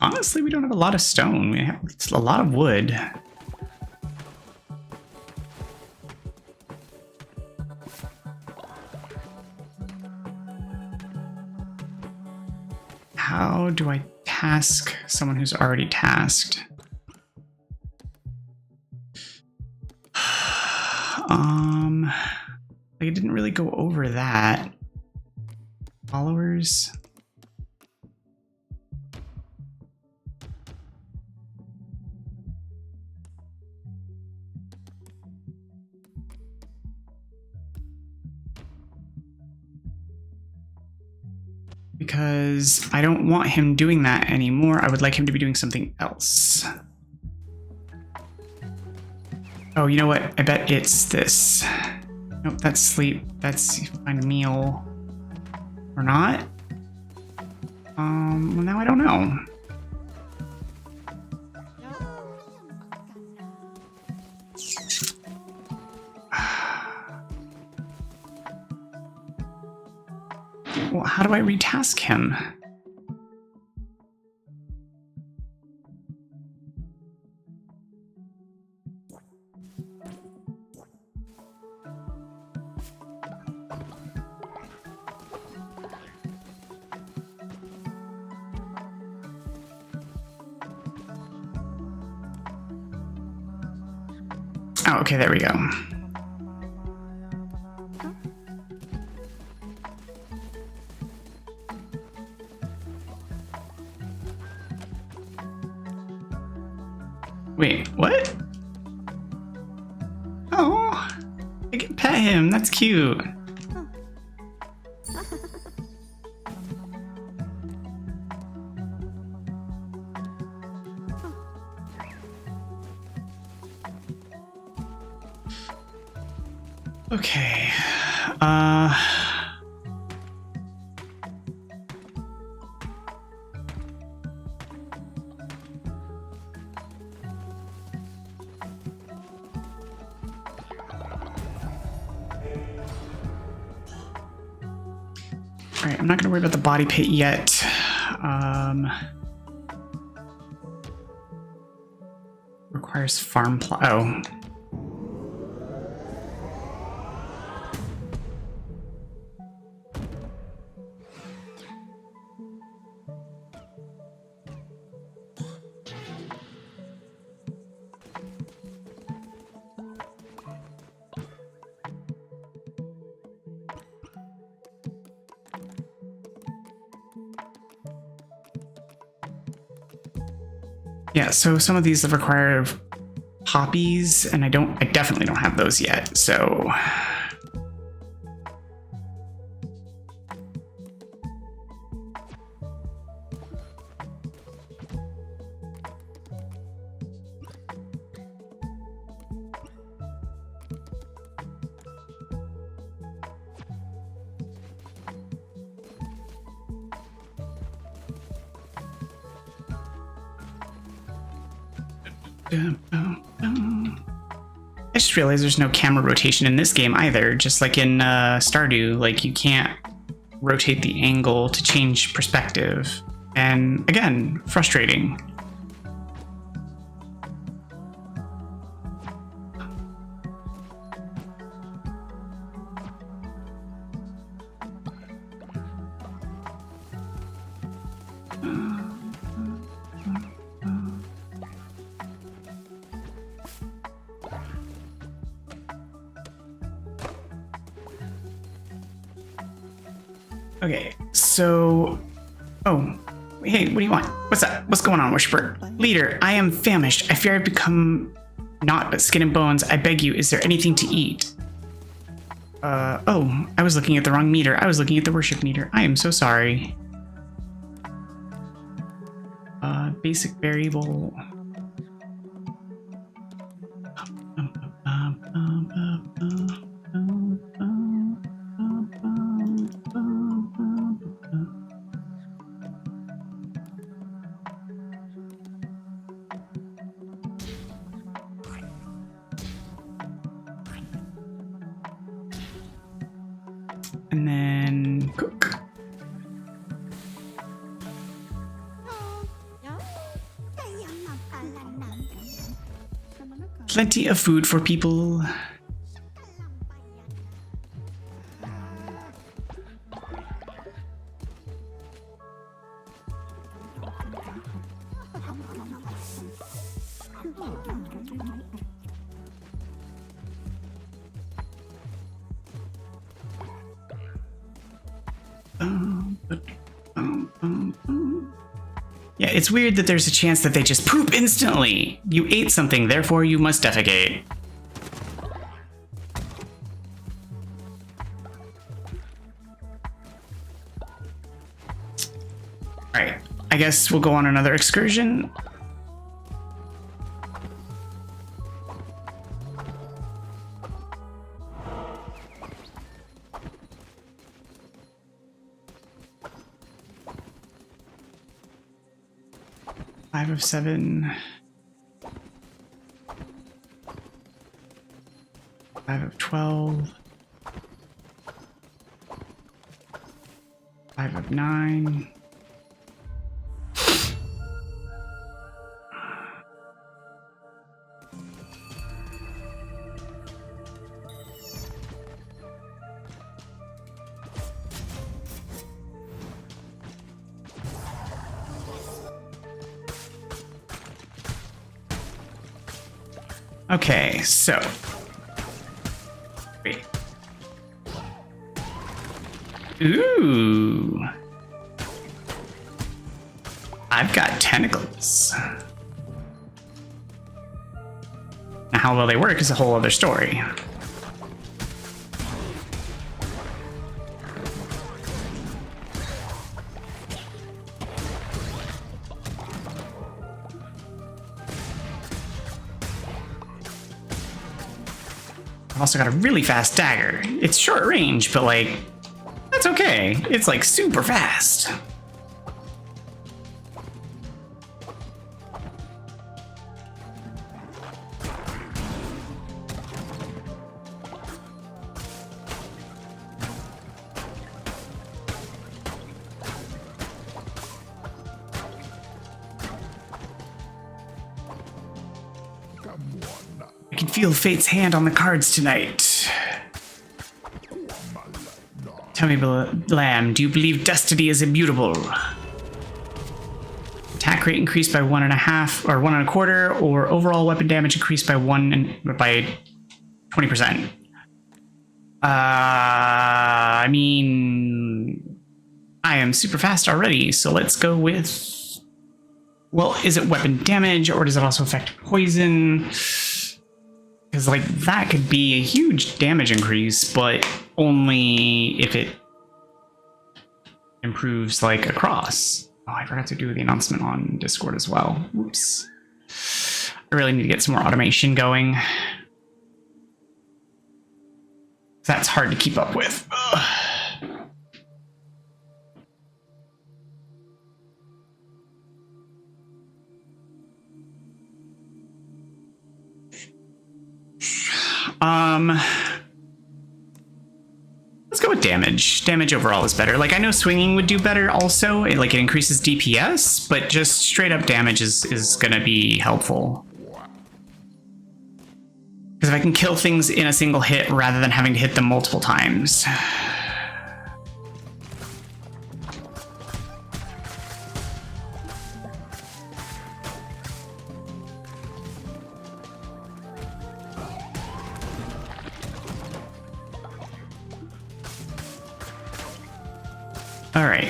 Honestly, we don't have a lot of stone. We have a lot of wood. How do I task someone who's already tasked? Like, it didn't really go over that. Followers. Because I don't want him doing that anymore. I would like him to be doing something else. Oh, you know what? I bet it's this. Nope, that's sleep. That's find a meal. Or not? Well, now I don't know. Well, how do I retask him? Oh, okay, there we go. Wait, what? Oh, I can pet him. That's cute. Okay. Alright, I'm not gonna worry about the body pit yet. Requires farm plow. Oh. Yeah, so some of these have required poppies, and I definitely don't have those yet, so. I just realized there's no camera rotation in this game either, just like in Stardew. Like, you can't rotate the angle to change perspective. And again, frustrating. Okay, so... Oh, hey, what do you want? What's up? What's going on, Worshiper? Leader, I am famished. I fear I've become naught but skin and bones. I beg you, is there anything to eat? Oh, I was looking at the wrong meter. I was looking at the worship meter. I am so sorry. Basic variable... And then cook. Plenty of food for people. Yeah, it's weird that there's a chance that they just poop instantly. You ate something, therefore you must defecate. Alright, I guess we'll go on another excursion. Five of 7. 5 of 12. 5 of 9. Okay, so wait. Ooh, I've got tentacles. how well they work is a whole other story. I've also got a really fast dagger. It's short range, but like, that's okay. It's like super fast. I can feel fate's hand on the cards tonight. Tell me, Lamb, do you believe destiny is immutable? Attack rate increased by 1.5 or 1.25, or overall weapon damage increased by 20%. I mean, I am super fast already, so let's go with. Well, is it weapon damage, or does it also affect poison? Because, like, that could be a huge damage increase, but only if it improves, like, across. Oh, I forgot to do the announcement on Discord as well. Oops. I really need to get some more automation going. That's hard to keep up with. Ugh. Let's go with damage. Damage overall is better. Like, I know swinging would do better also. It increases DPS, but just straight up damage is gonna be helpful. Because if I can kill things in a single hit rather than having to hit them multiple times. All right.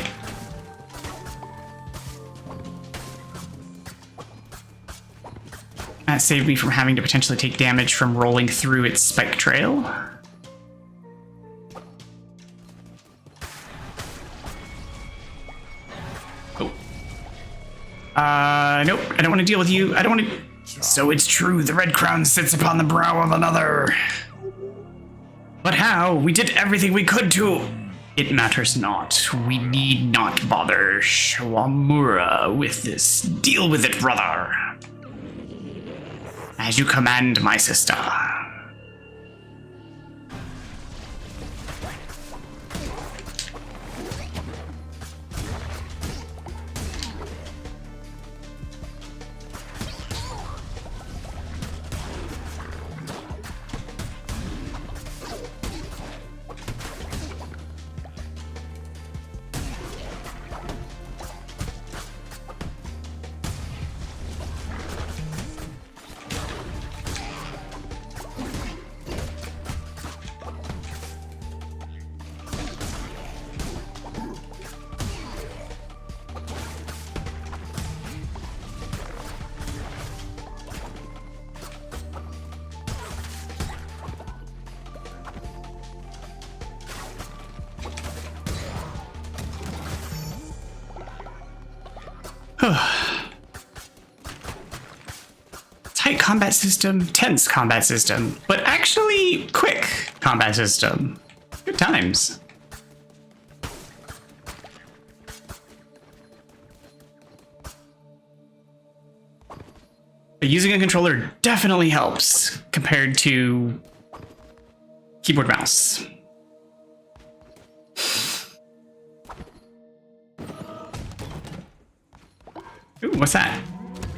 That saved me from having to potentially take damage from rolling through its spike trail. Oh. Nope. I don't want to deal with you. I don't want to. So it's true. The red crown sits upon the brow of another. But how? We did everything we could to. It matters not. We need not bother Shawamura with this. Deal with it, brother. As you command, my sister. Tight combat system, tense combat system, but actually quick combat system. Good times. But using a controller definitely helps compared to keyboard mouse. Ooh, what's that?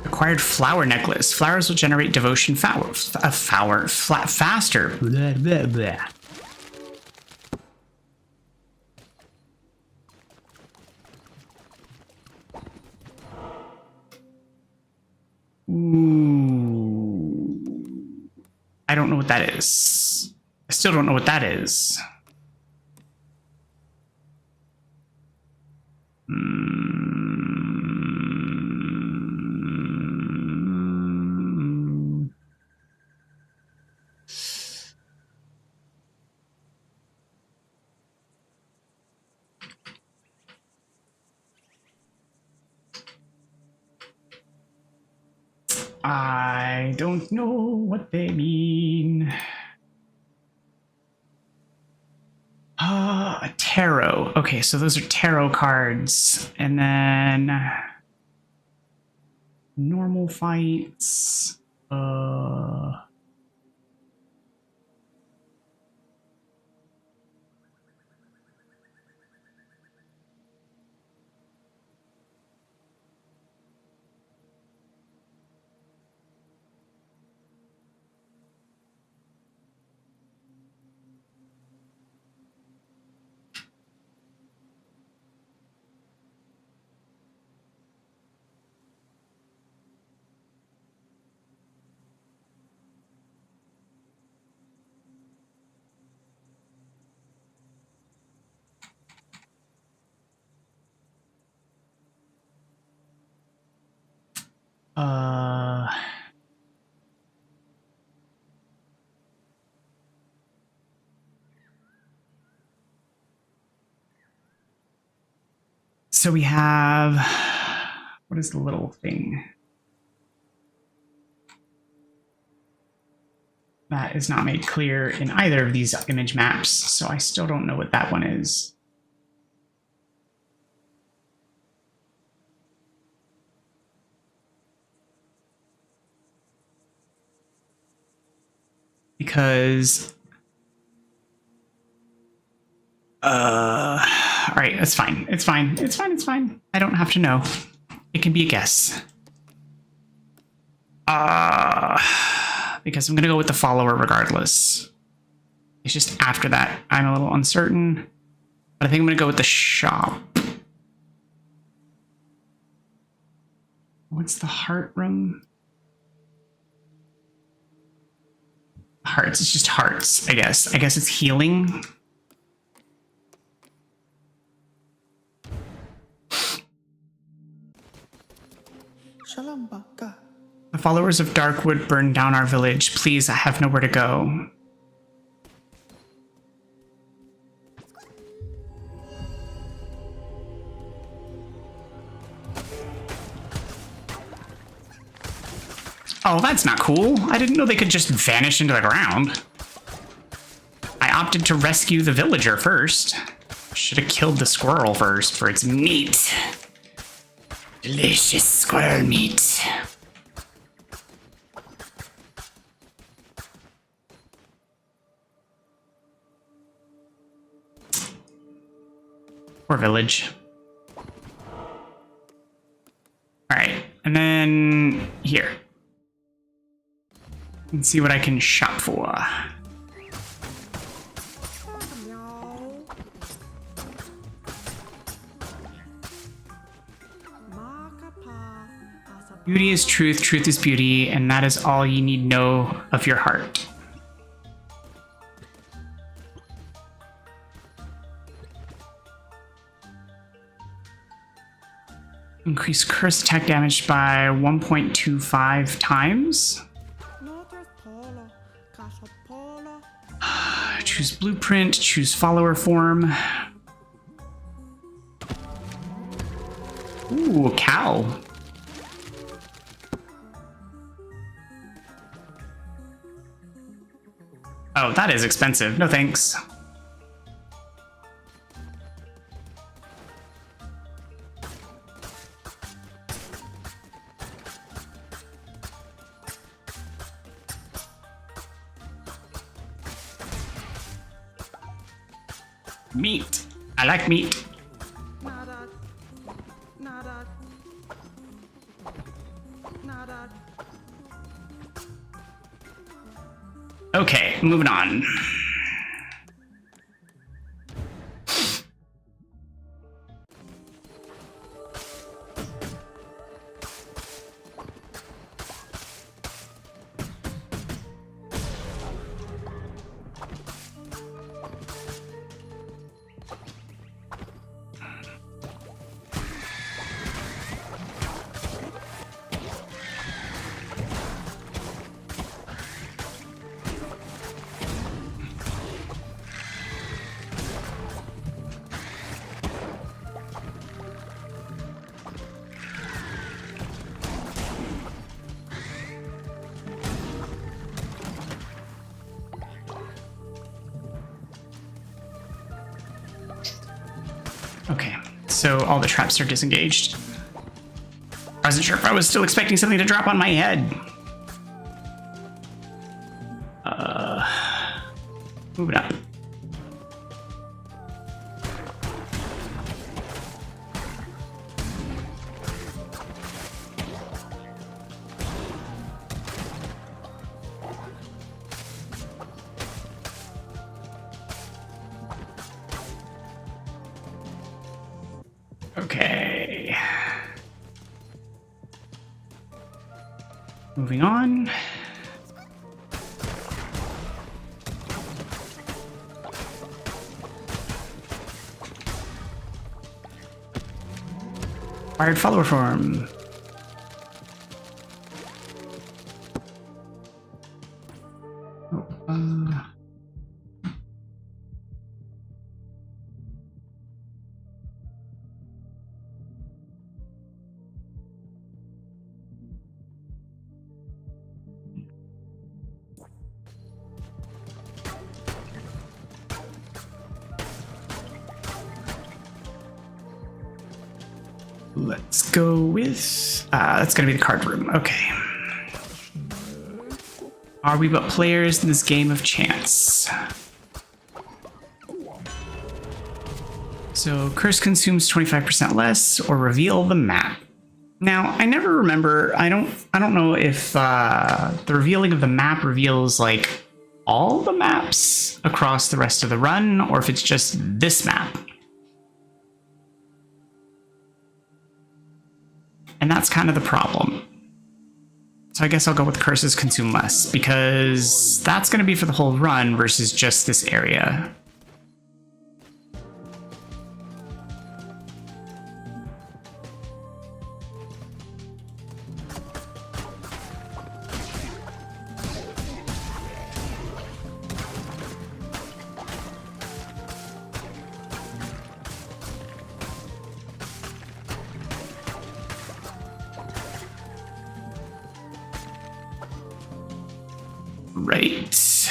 Acquired flower necklace. Flowers will generate devotion faster. Blah, blah, blah. Ooh. I don't know what that is. I still don't know what that is. I don't know what they mean. A tarot. Okay, so those are tarot cards. And then normal fights. So we have, what is the little thing? That is not made clear in either of these image maps, so I still don't know what that one is. Because all right, that's fine. It's fine. It's fine. It's fine. I don't have to know. It can be a guess. Because I'm gonna go with the follower regardless. It's just after that I'm a little uncertain, but I think I'm gonna go with the shop. What's the heart room? Hearts. It's just hearts, I guess. I guess it's healing. The followers of Darkwood burned down our village. Please, I have nowhere to go. Oh, that's not cool. I didn't know they could just vanish into the ground. I opted to rescue the villager first. Should have killed the squirrel first for its meat. Delicious squirrel meat. Poor village. Alright, and then here. Let's see what I can shop for. Beauty is truth, truth is beauty, and that is all you need know of your heart. Increase curse attack damage by 1.25 times. Choose blueprint, choose follower form. Ooh, a cow. Oh, that is expensive. No thanks. Meat. I like meat. Okay, moving on. Okay, so all the traps are disengaged. I wasn't sure if I was still expecting something to drop on my head. Moving up. Okay. Moving on. Acquired follower form. Let's go with, that's gonna be the card room, okay. Are we but players in this game of chance? So, curse consumes 25% less, or reveal the map. Now, I never remember, I don't know if the revealing of the map reveals like all the maps across the rest of the run, or if it's just this map. And that's kind of the problem. So I guess I'll go with curses consume less, because that's going to be for the whole run versus just this area. Right.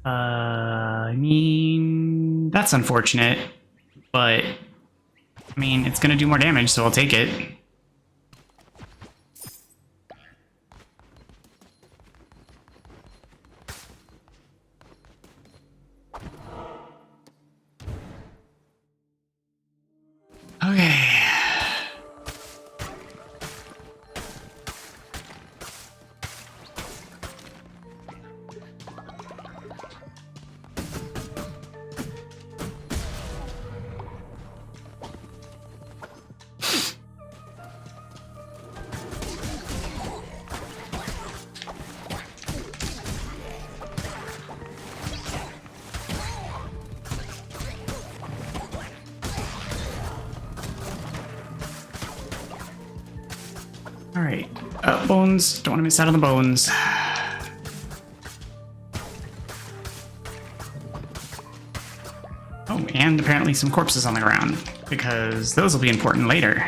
I mean, that's unfortunate, but I mean, it's gonna do more damage, so I'll take it. Okay. All right, bones. Don't want to miss out on the bones. Oh, and apparently some corpses on the ground, because those will be important later.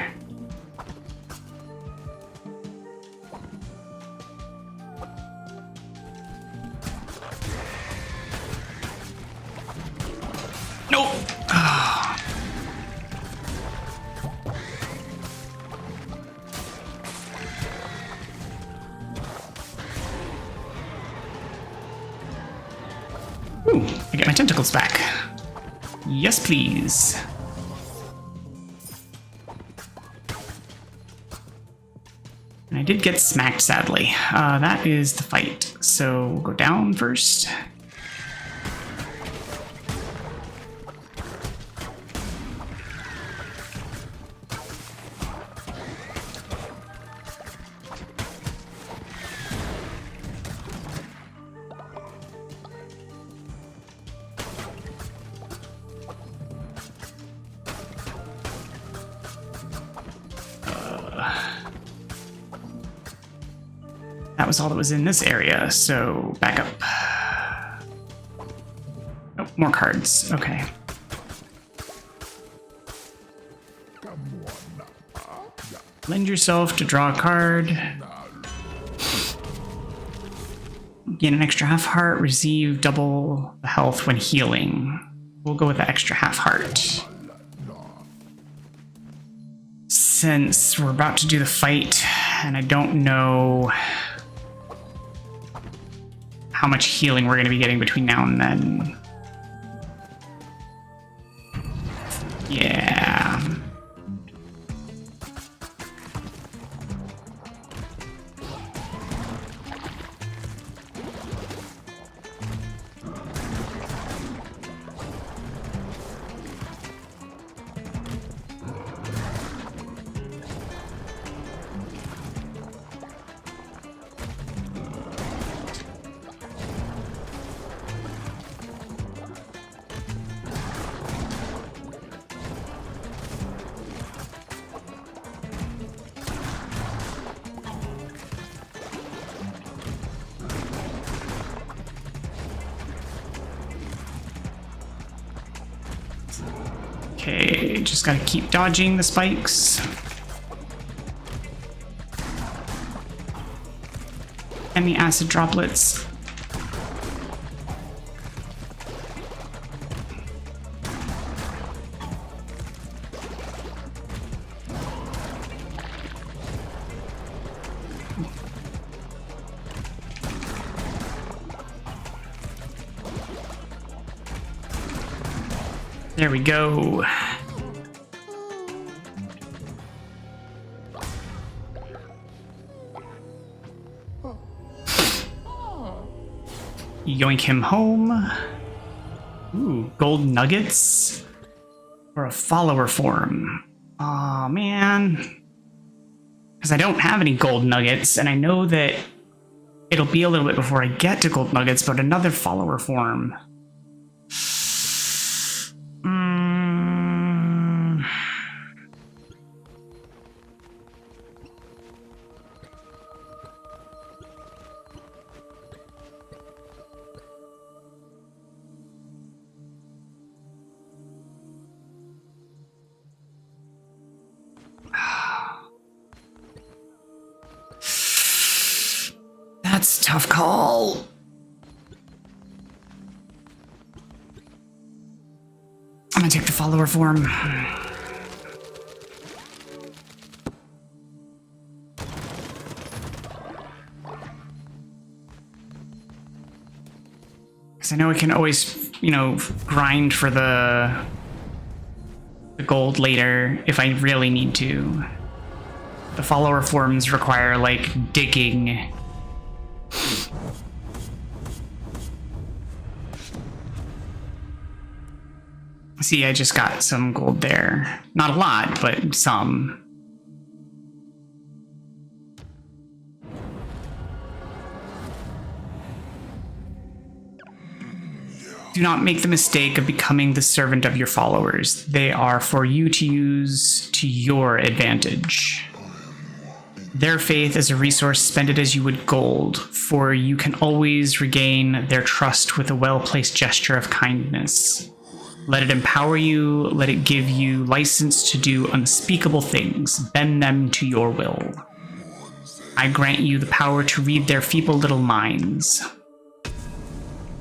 Nope. Ooh, I get my tentacles back. Yes, please. And I did get smacked, sadly. That is the fight. So we'll go down first. That was all that was in this area, so back up. Oh, more cards. Okay. Lend yourself to draw a card. gain an extra half heart, receive double the health when healing. We'll go with the extra half heart. Since we're about to do the fight, and I don't know how much healing we're going to be getting between now and then. Yeah. Okay, just gotta keep dodging the spikes. And the acid droplets. There we go. Yoink him home. Ooh, gold nuggets for a follower form. Aw, man. Because I don't have any gold nuggets, and I know that it'll be a little bit before I get to gold nuggets, but another follower form. That's a tough call. I'm gonna take the follower form. Because I know I can always, you know, grind for the gold later if I really need to. The follower forms require, like, digging. See, I just got some gold there. Not a lot, but some. Do not make the mistake of becoming the servant of your followers. They are for you to use to your advantage. Their faith is a resource, spend it as you would gold, for you can always regain their trust with a well-placed gesture of kindness. Let it empower you, let it give you license to do unspeakable things, bend them to your will. I grant you the power to read their feeble little minds.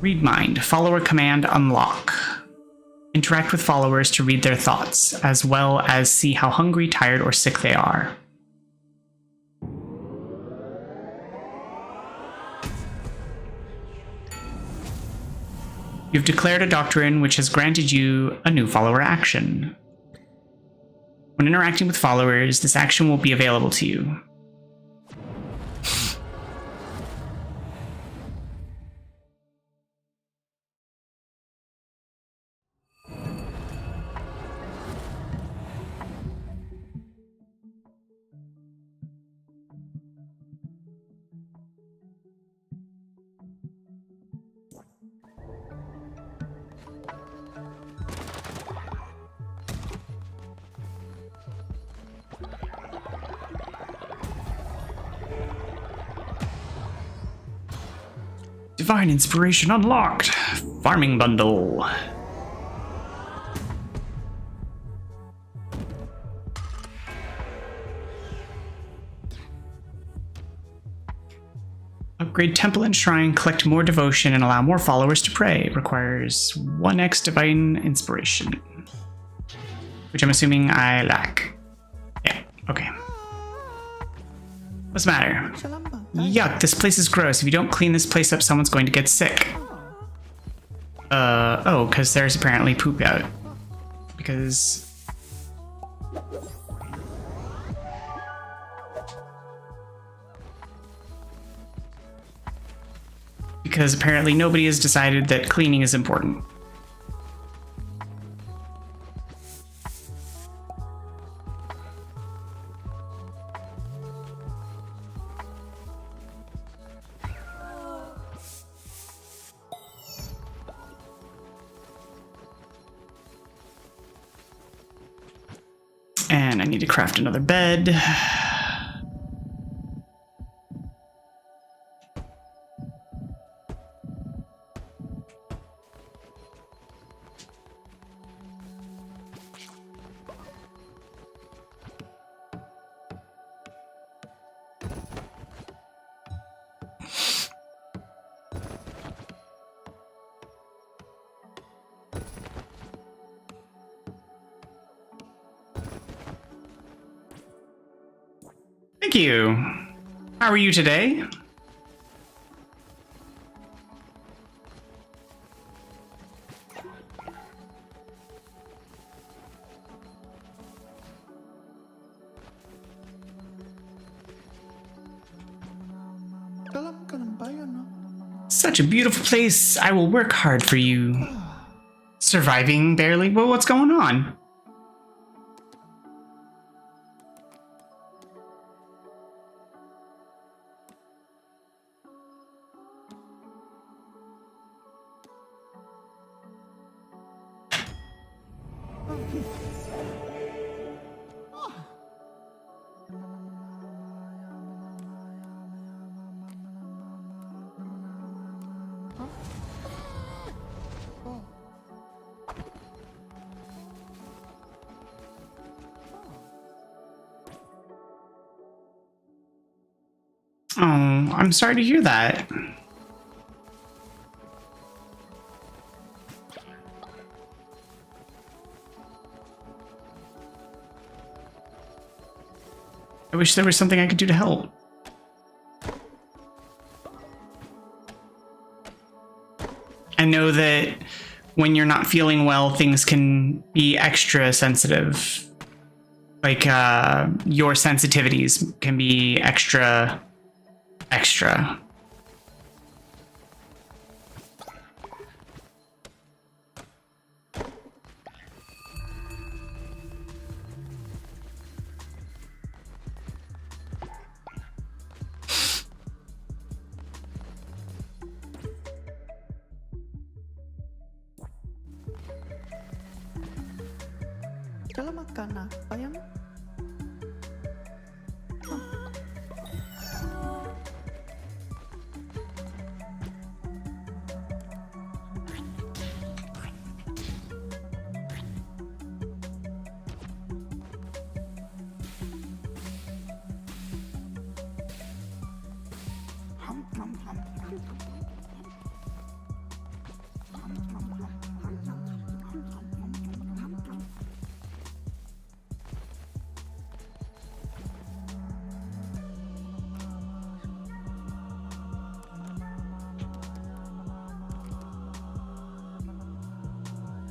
Read mind, follower command, unlock. Interact with followers to read their thoughts, as well as see how hungry, tired, or sick they are. You've declared a doctrine which has granted you a new follower action. When interacting with followers, this action will be available to you. Divine inspiration unlocked. Farming bundle. Upgrade temple and shrine, collect more devotion, and allow more followers to pray. Requires 1x divine inspiration. Which I'm assuming I lack. Yeah, okay. What's the matter? Yuck, this place is gross. If you don't clean this place up, someone's going to get sick. Oh, because there's apparently poop out. Because apparently nobody has decided that cleaning is important. And I need to craft another bed. Thank you. How are you today? Such a beautiful place. I will work hard for you. Surviving barely? Well, what's going on? Oh, I'm sorry to hear that. I wish there was something I could do to help. I know that when you're not feeling well, things can be extra sensitive. Like, your sensitivities can be extra. Kalau makan apa yang?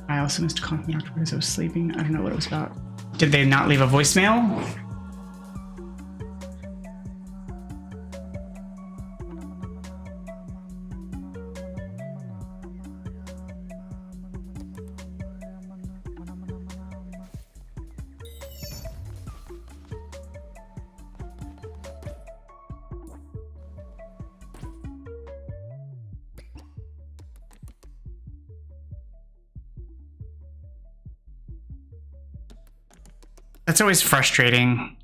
I also missed a call from the doctor because I was sleeping. I don't know what it was about. Did they not leave a voicemail? That's always frustrating.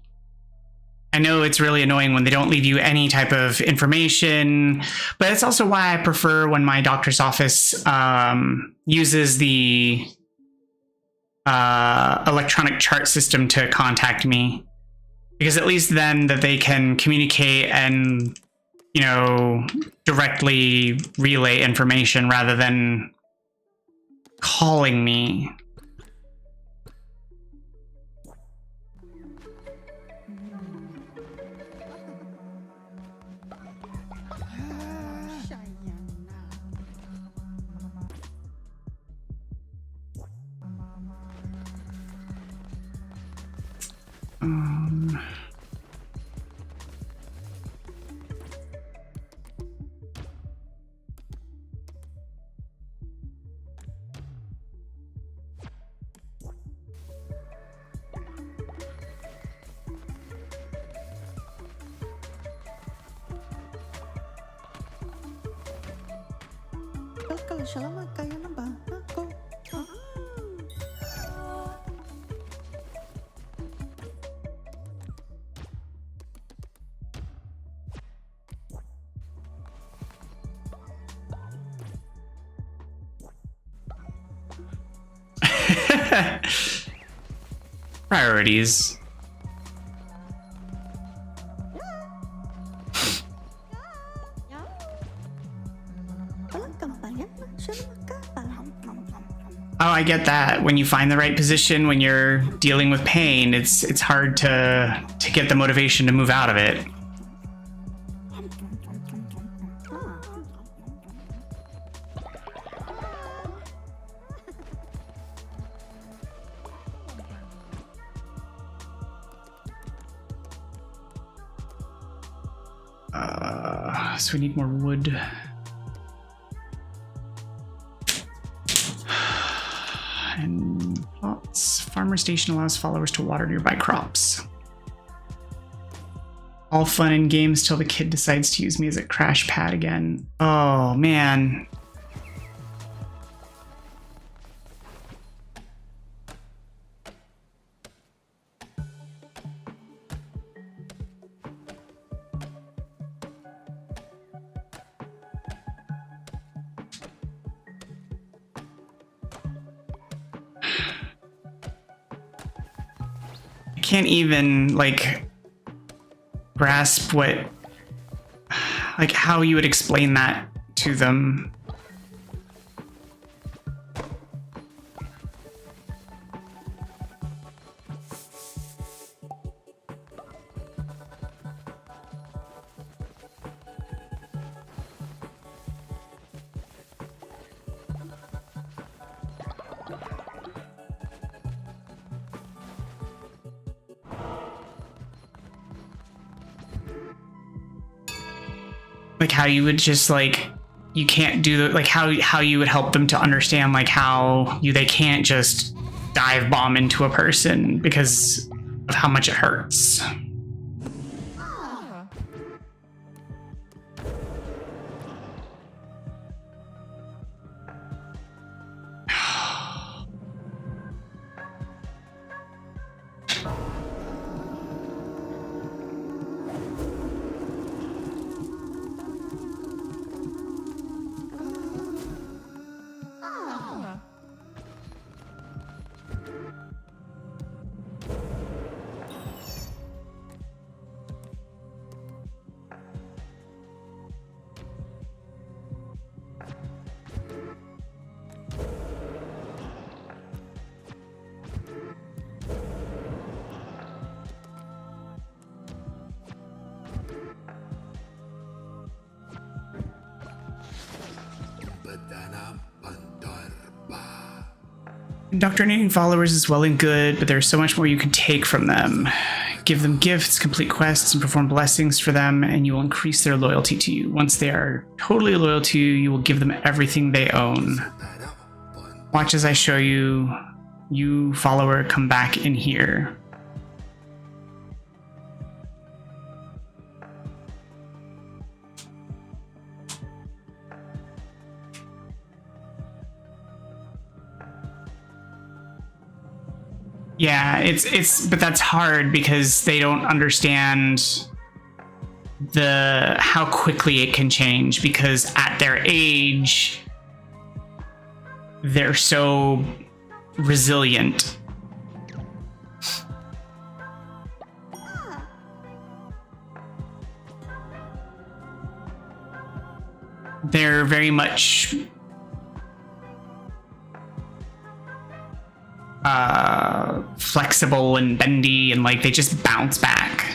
I know it's really annoying when they don't leave you any type of information, but it's also why I prefer when my doctor's office uses the electronic chart system to contact me. Because at least then that they can communicate and you know, directly relay information rather than calling me. Kalau siya lang kaya na ba? Go. Priorities. Oh, I get that. When you find the right position, when you're dealing with pain, it's hard to get the motivation to move out of it. So we need more wood. And plots. Farmer station allows followers to water nearby crops. All fun and games till the kid decides to use me as a crash pad again. Oh, man. Can't even like grasp what, like how you would explain that to them. Like how you would just like, you can't do the, like how you would help them to understand like how they can't just dive bomb into a person because of how much it hurts. Indoctrinating followers is well and good, but there's so much more you can take from them. Give them gifts, complete quests, and perform blessings for them, and you will increase their loyalty to you. Once they are totally loyal to you, you will give them everything they own. Watch as I show you, you follower, come back in here. Yeah, but that's hard because they don't understand how quickly it can change, because at their age, they're so resilient. they're very much flexible and bendy, and like they just bounce back.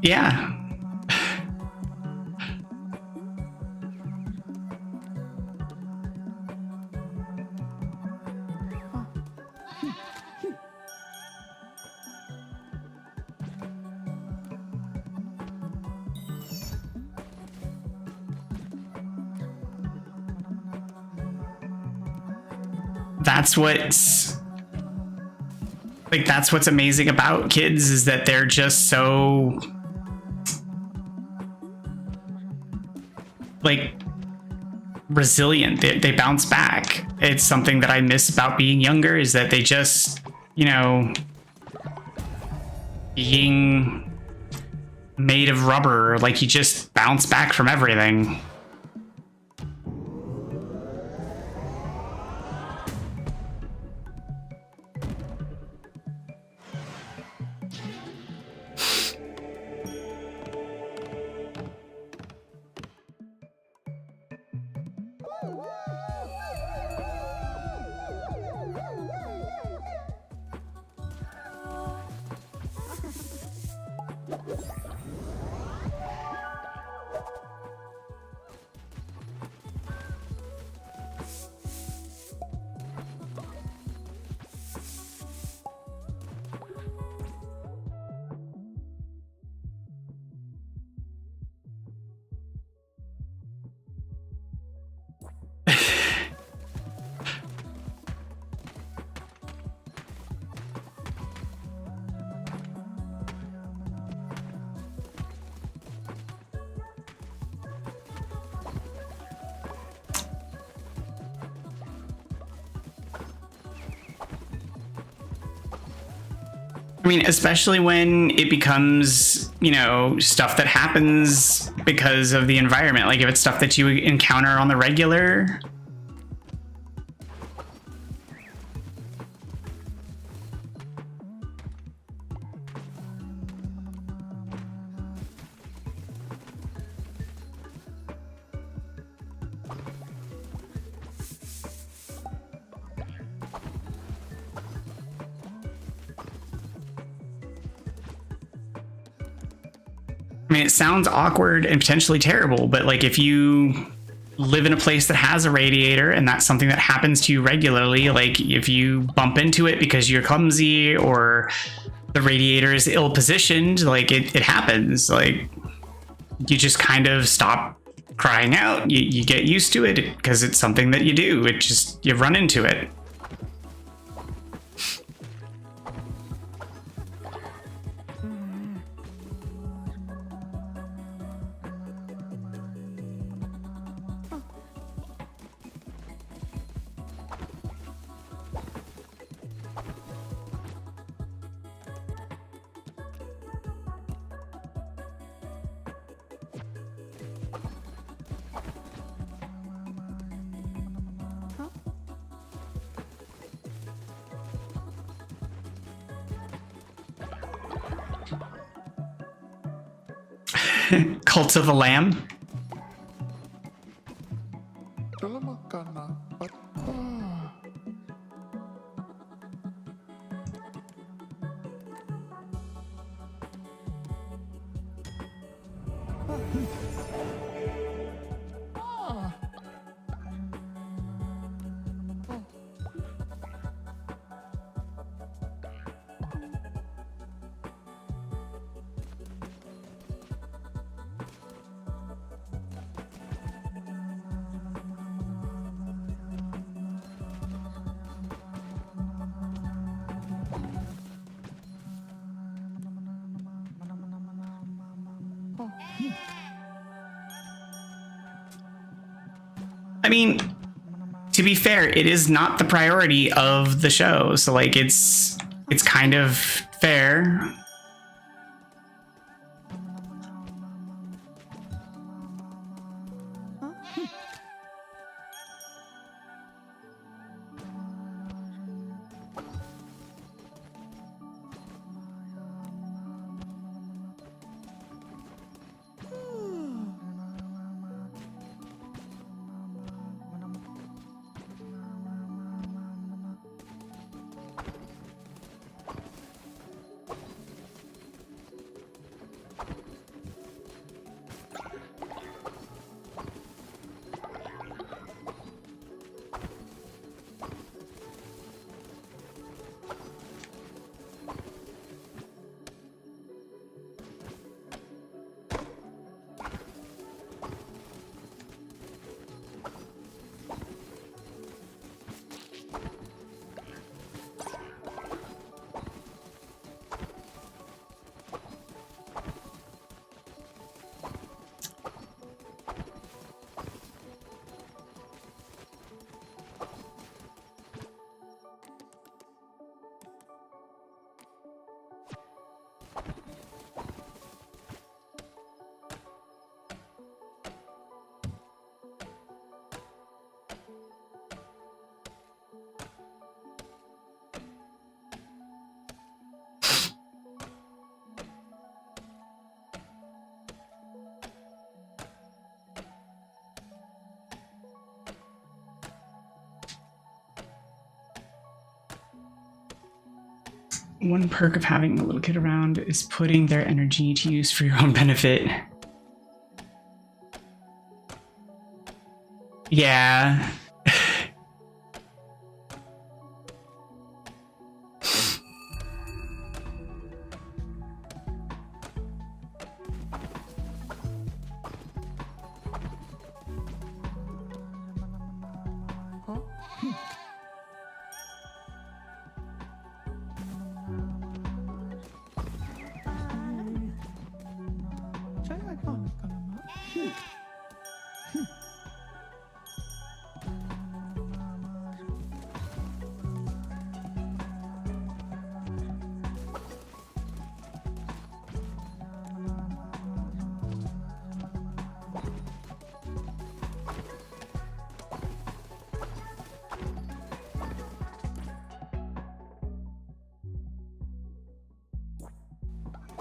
Yeah. That's what's amazing about kids, is that they're just so like resilient. They bounce back. It's something that I miss about being younger, is that they just, you know, being made of rubber, like you just bounce back from everything. I mean, especially when it becomes, you know, stuff that happens because of the environment. Like if it's stuff that you encounter on the regular. I mean, it sounds awkward and potentially terrible, but like if you live in a place that has a radiator and that's something that happens to you regularly, like if you bump into it because you're clumsy or the radiator is ill positioned, like it happens. Like you just kind of stop crying out. You get used to it because it's something that you do. It just, you run into it. Cult of the Lamb. I mean, to be fair, it is not the priority of the show, so like it's kind of fair. One perk of having a little kid around is putting their energy to use for your own benefit. Yeah.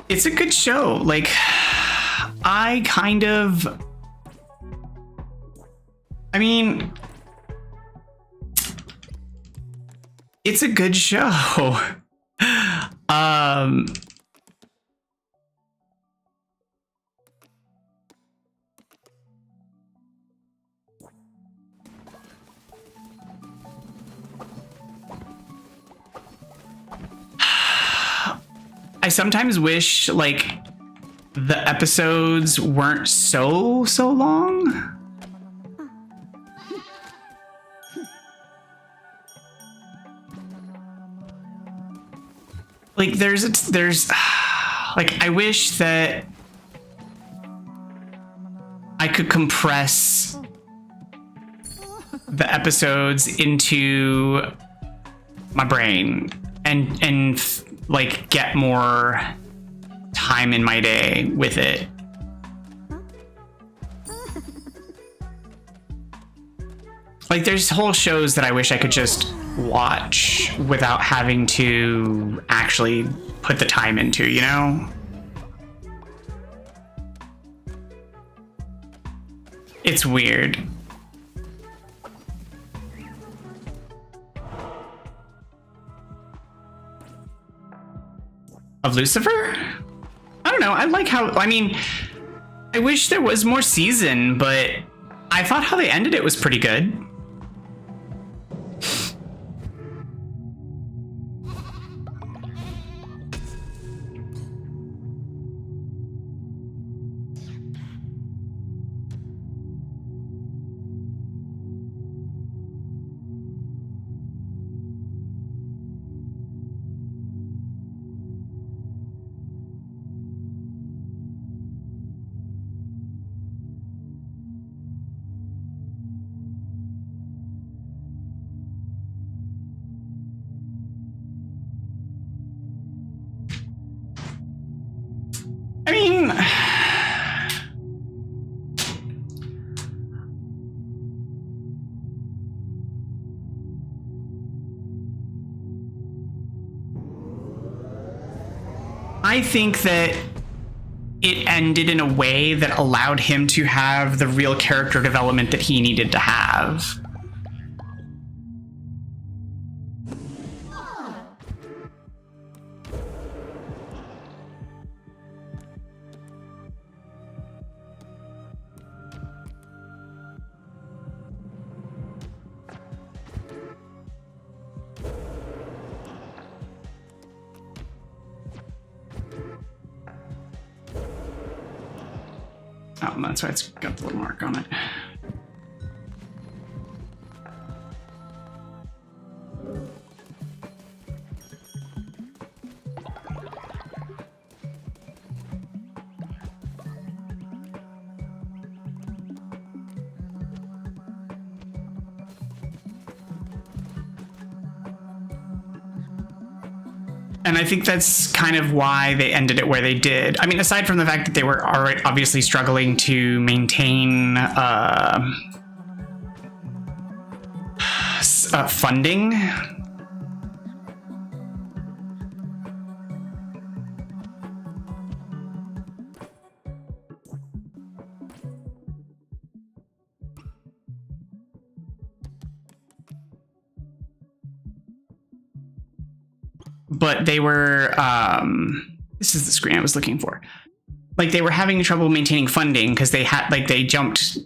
It's a good show. Like, I mean, it's a good show. I sometimes wish like the episodes weren't so long. Like there's like I wish that I could compress the episodes into my brain and like get more time in my day with it. Like there's whole shows that I wish I could just watch without having to actually put the time into, you know? It's weird. Of Lucifer? I don't know. I like how, I mean, I wish there was more season, but I thought how they ended it was pretty good. I think that it ended in a way that allowed him to have the real character development that he needed to have. Oh, that's why it's got the little mark on it. And I think that's kind of why they ended it where they did. I mean, aside from the fact that they were already obviously struggling to maintain funding. But they were, this is the screen I was looking for. Like, they were having trouble maintaining funding because they had, like, they jumped,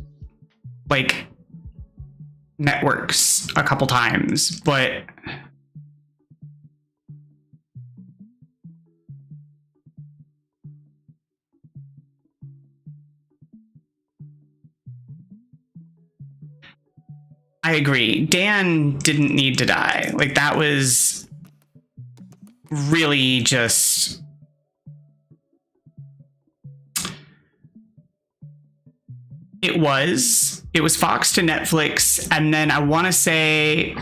like, networks a couple times, but I agree. Dan didn't need to die. Like, that was really just it was Fox to Netflix, and then I want to say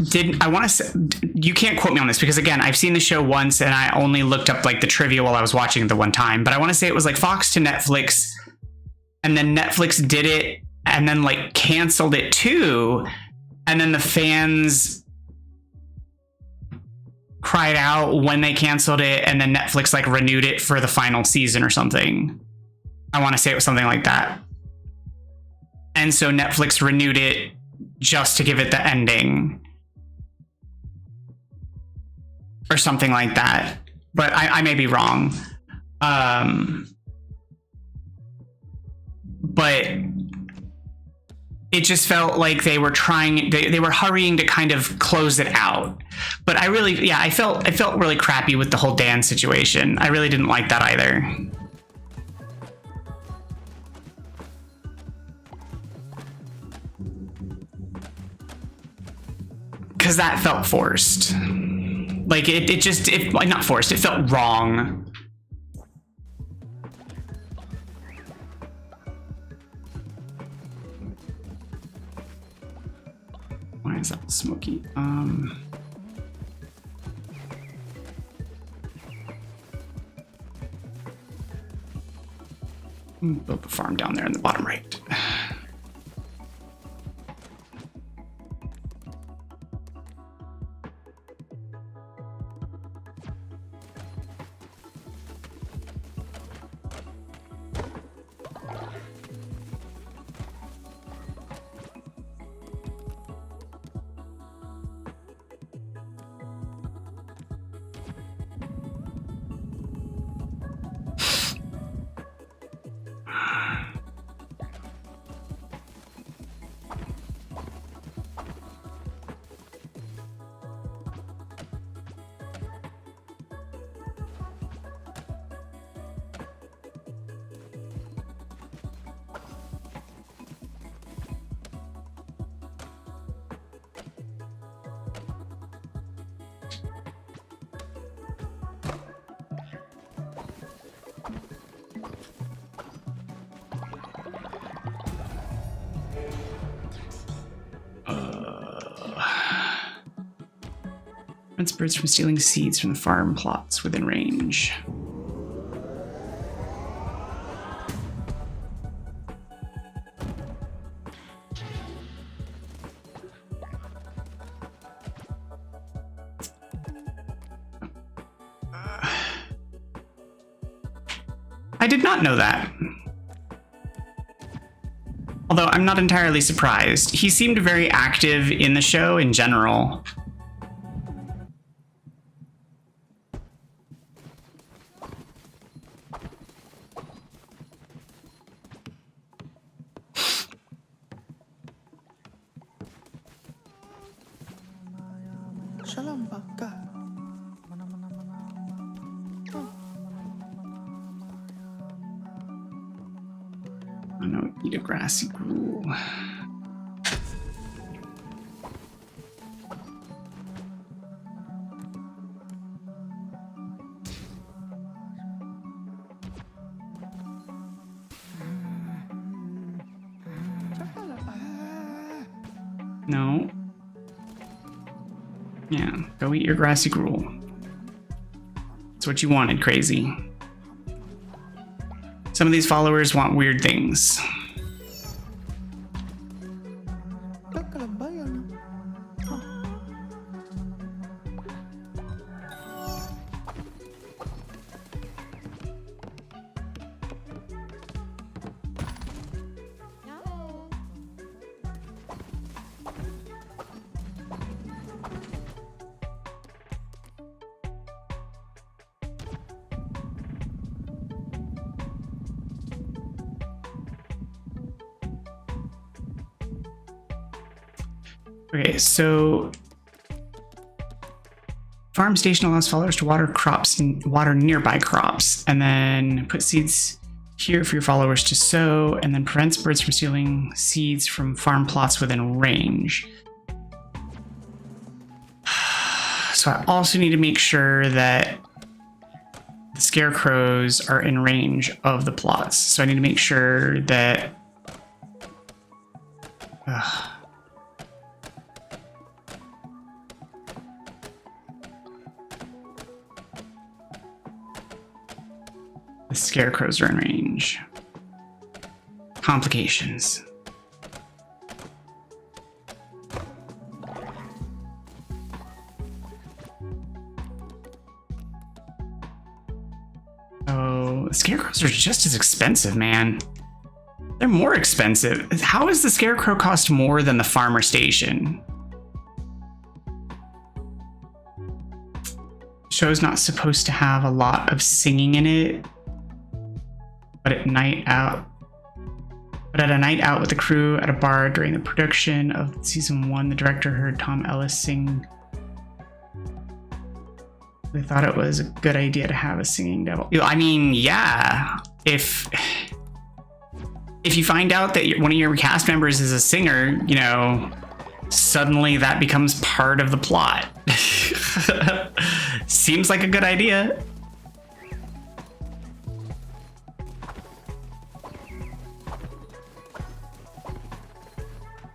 you can't quote me on this because again I've seen the show once and I only looked up like the trivia while I was watching it the one time, but I want to say it was like Fox to Netflix, and then Netflix did it and then like canceled it too, and then the fans cried out when they canceled it, and then Netflix like renewed it for the final season or something. I want to say it was something like that. And so Netflix renewed it just to give it the ending or something like that. But I may be wrong. But it just felt like they were trying, they were hurrying to kind of close it out. But I really, yeah, I felt really crappy with the whole Dan situation. I really didn't like that either. Because that felt forced. Like not forced, it felt wrong. Why is that smoky? Build the farm down there in the bottom right. Prevents birds from stealing seeds from the farm plots within range. I did not know that. Although I'm not entirely surprised. He seemed very active in the show in general. Shalom baka. I know, eat a grassy gruel. No. Yeah, go eat your grassy gruel. That's what you wanted, crazy. Some of these followers want weird things. Okay, so farm station allows followers to water crops and water nearby crops, and then put seeds here for your followers to sow, and then prevents birds from stealing seeds from farm plots within range. So I also need to make sure that the scarecrows are in range of the plots. So I need to make sure that the scarecrows are in range. Complications. Oh, the scarecrows are just as expensive, man. They're more expensive. How does the scarecrow cost more than the farmer station? Show's not supposed to have a lot of singing in it. But at a night out with the crew at a bar during the production of season 1, the director heard Tom Ellis sing. They thought it was a good idea to have a singing devil. I mean, yeah. If you find out that one of your cast members is a singer, you know, suddenly that becomes part of the plot. Seems like a good idea.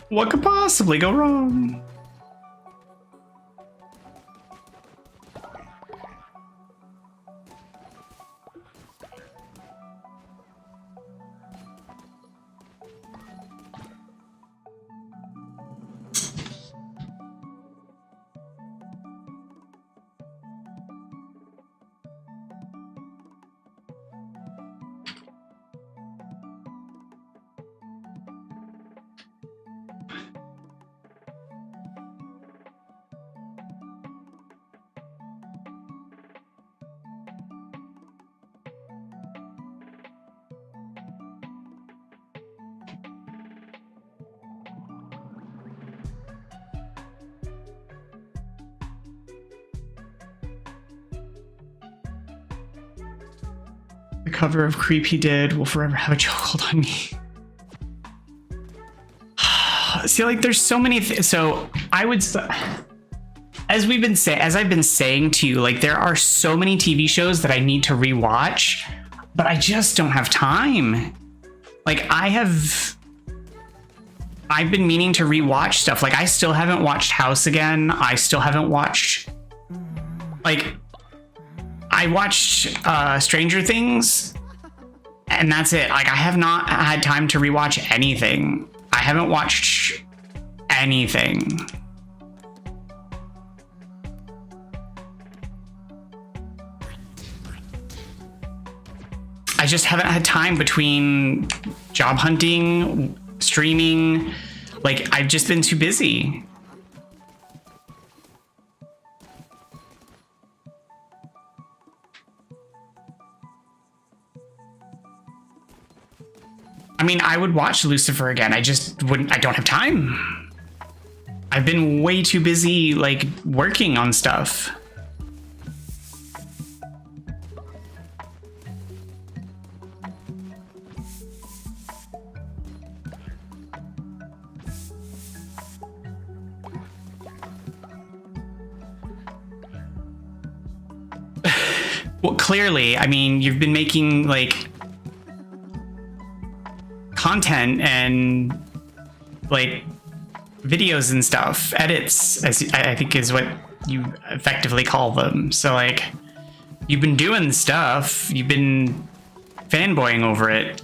What could possibly go wrong? The cover of Creep he did will forever have a chokehold on me. See, like, there's so many. So I would, as I've been saying to you, like, there are so many TV shows that I need to rewatch, but I just don't have time. Like, I've been meaning to rewatch stuff. Like, I still haven't watched House again. I still haven't watched, like, I watched Stranger Things, and that's it. Like, I have not had time to rewatch anything. I haven't watched anything. I just haven't had time between job hunting, streaming. Like, I've just been too busy. I mean, I would watch Lucifer again. I just wouldn't. I don't have time. I've been way too busy, like, working on stuff. Well, clearly, I mean, you've been making, like, content and, like, videos and stuff, edits, as I think is what you effectively call them. So, like, you've been doing stuff, you've been fanboying over it.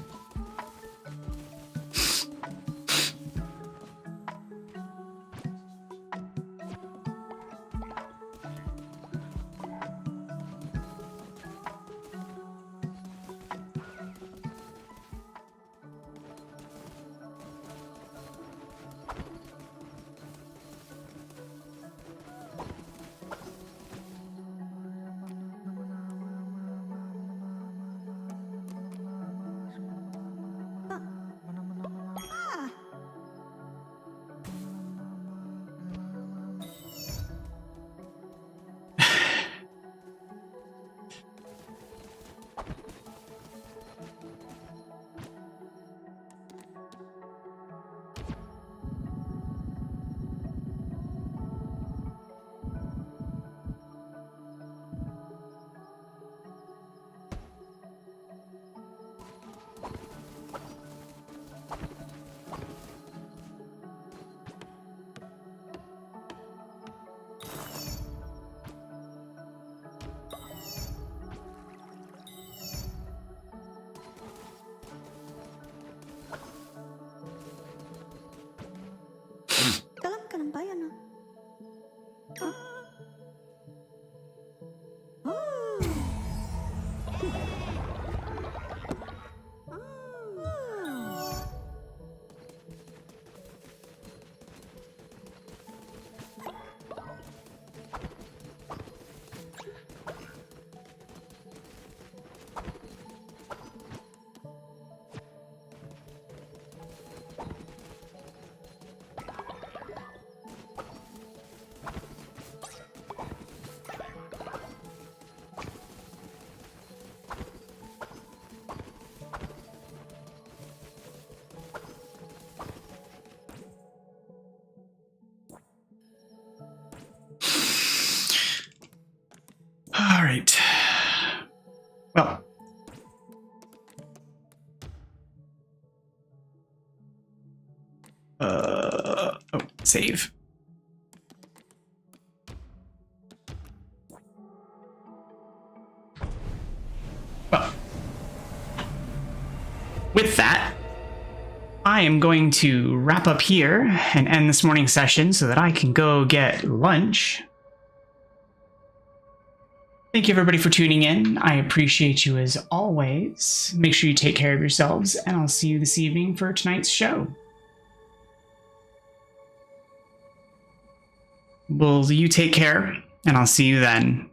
Dalam ka ng bayan, ah. Ah. All right. Well. Oh, save. Well. With that, I am going to wrap up here and end this morning's session so that I can go get lunch. Thank you, everybody, for tuning in. I appreciate you as always. Make sure you take care of yourselves, and I'll see you this evening for tonight's show. Well, you take care, and I'll see you then.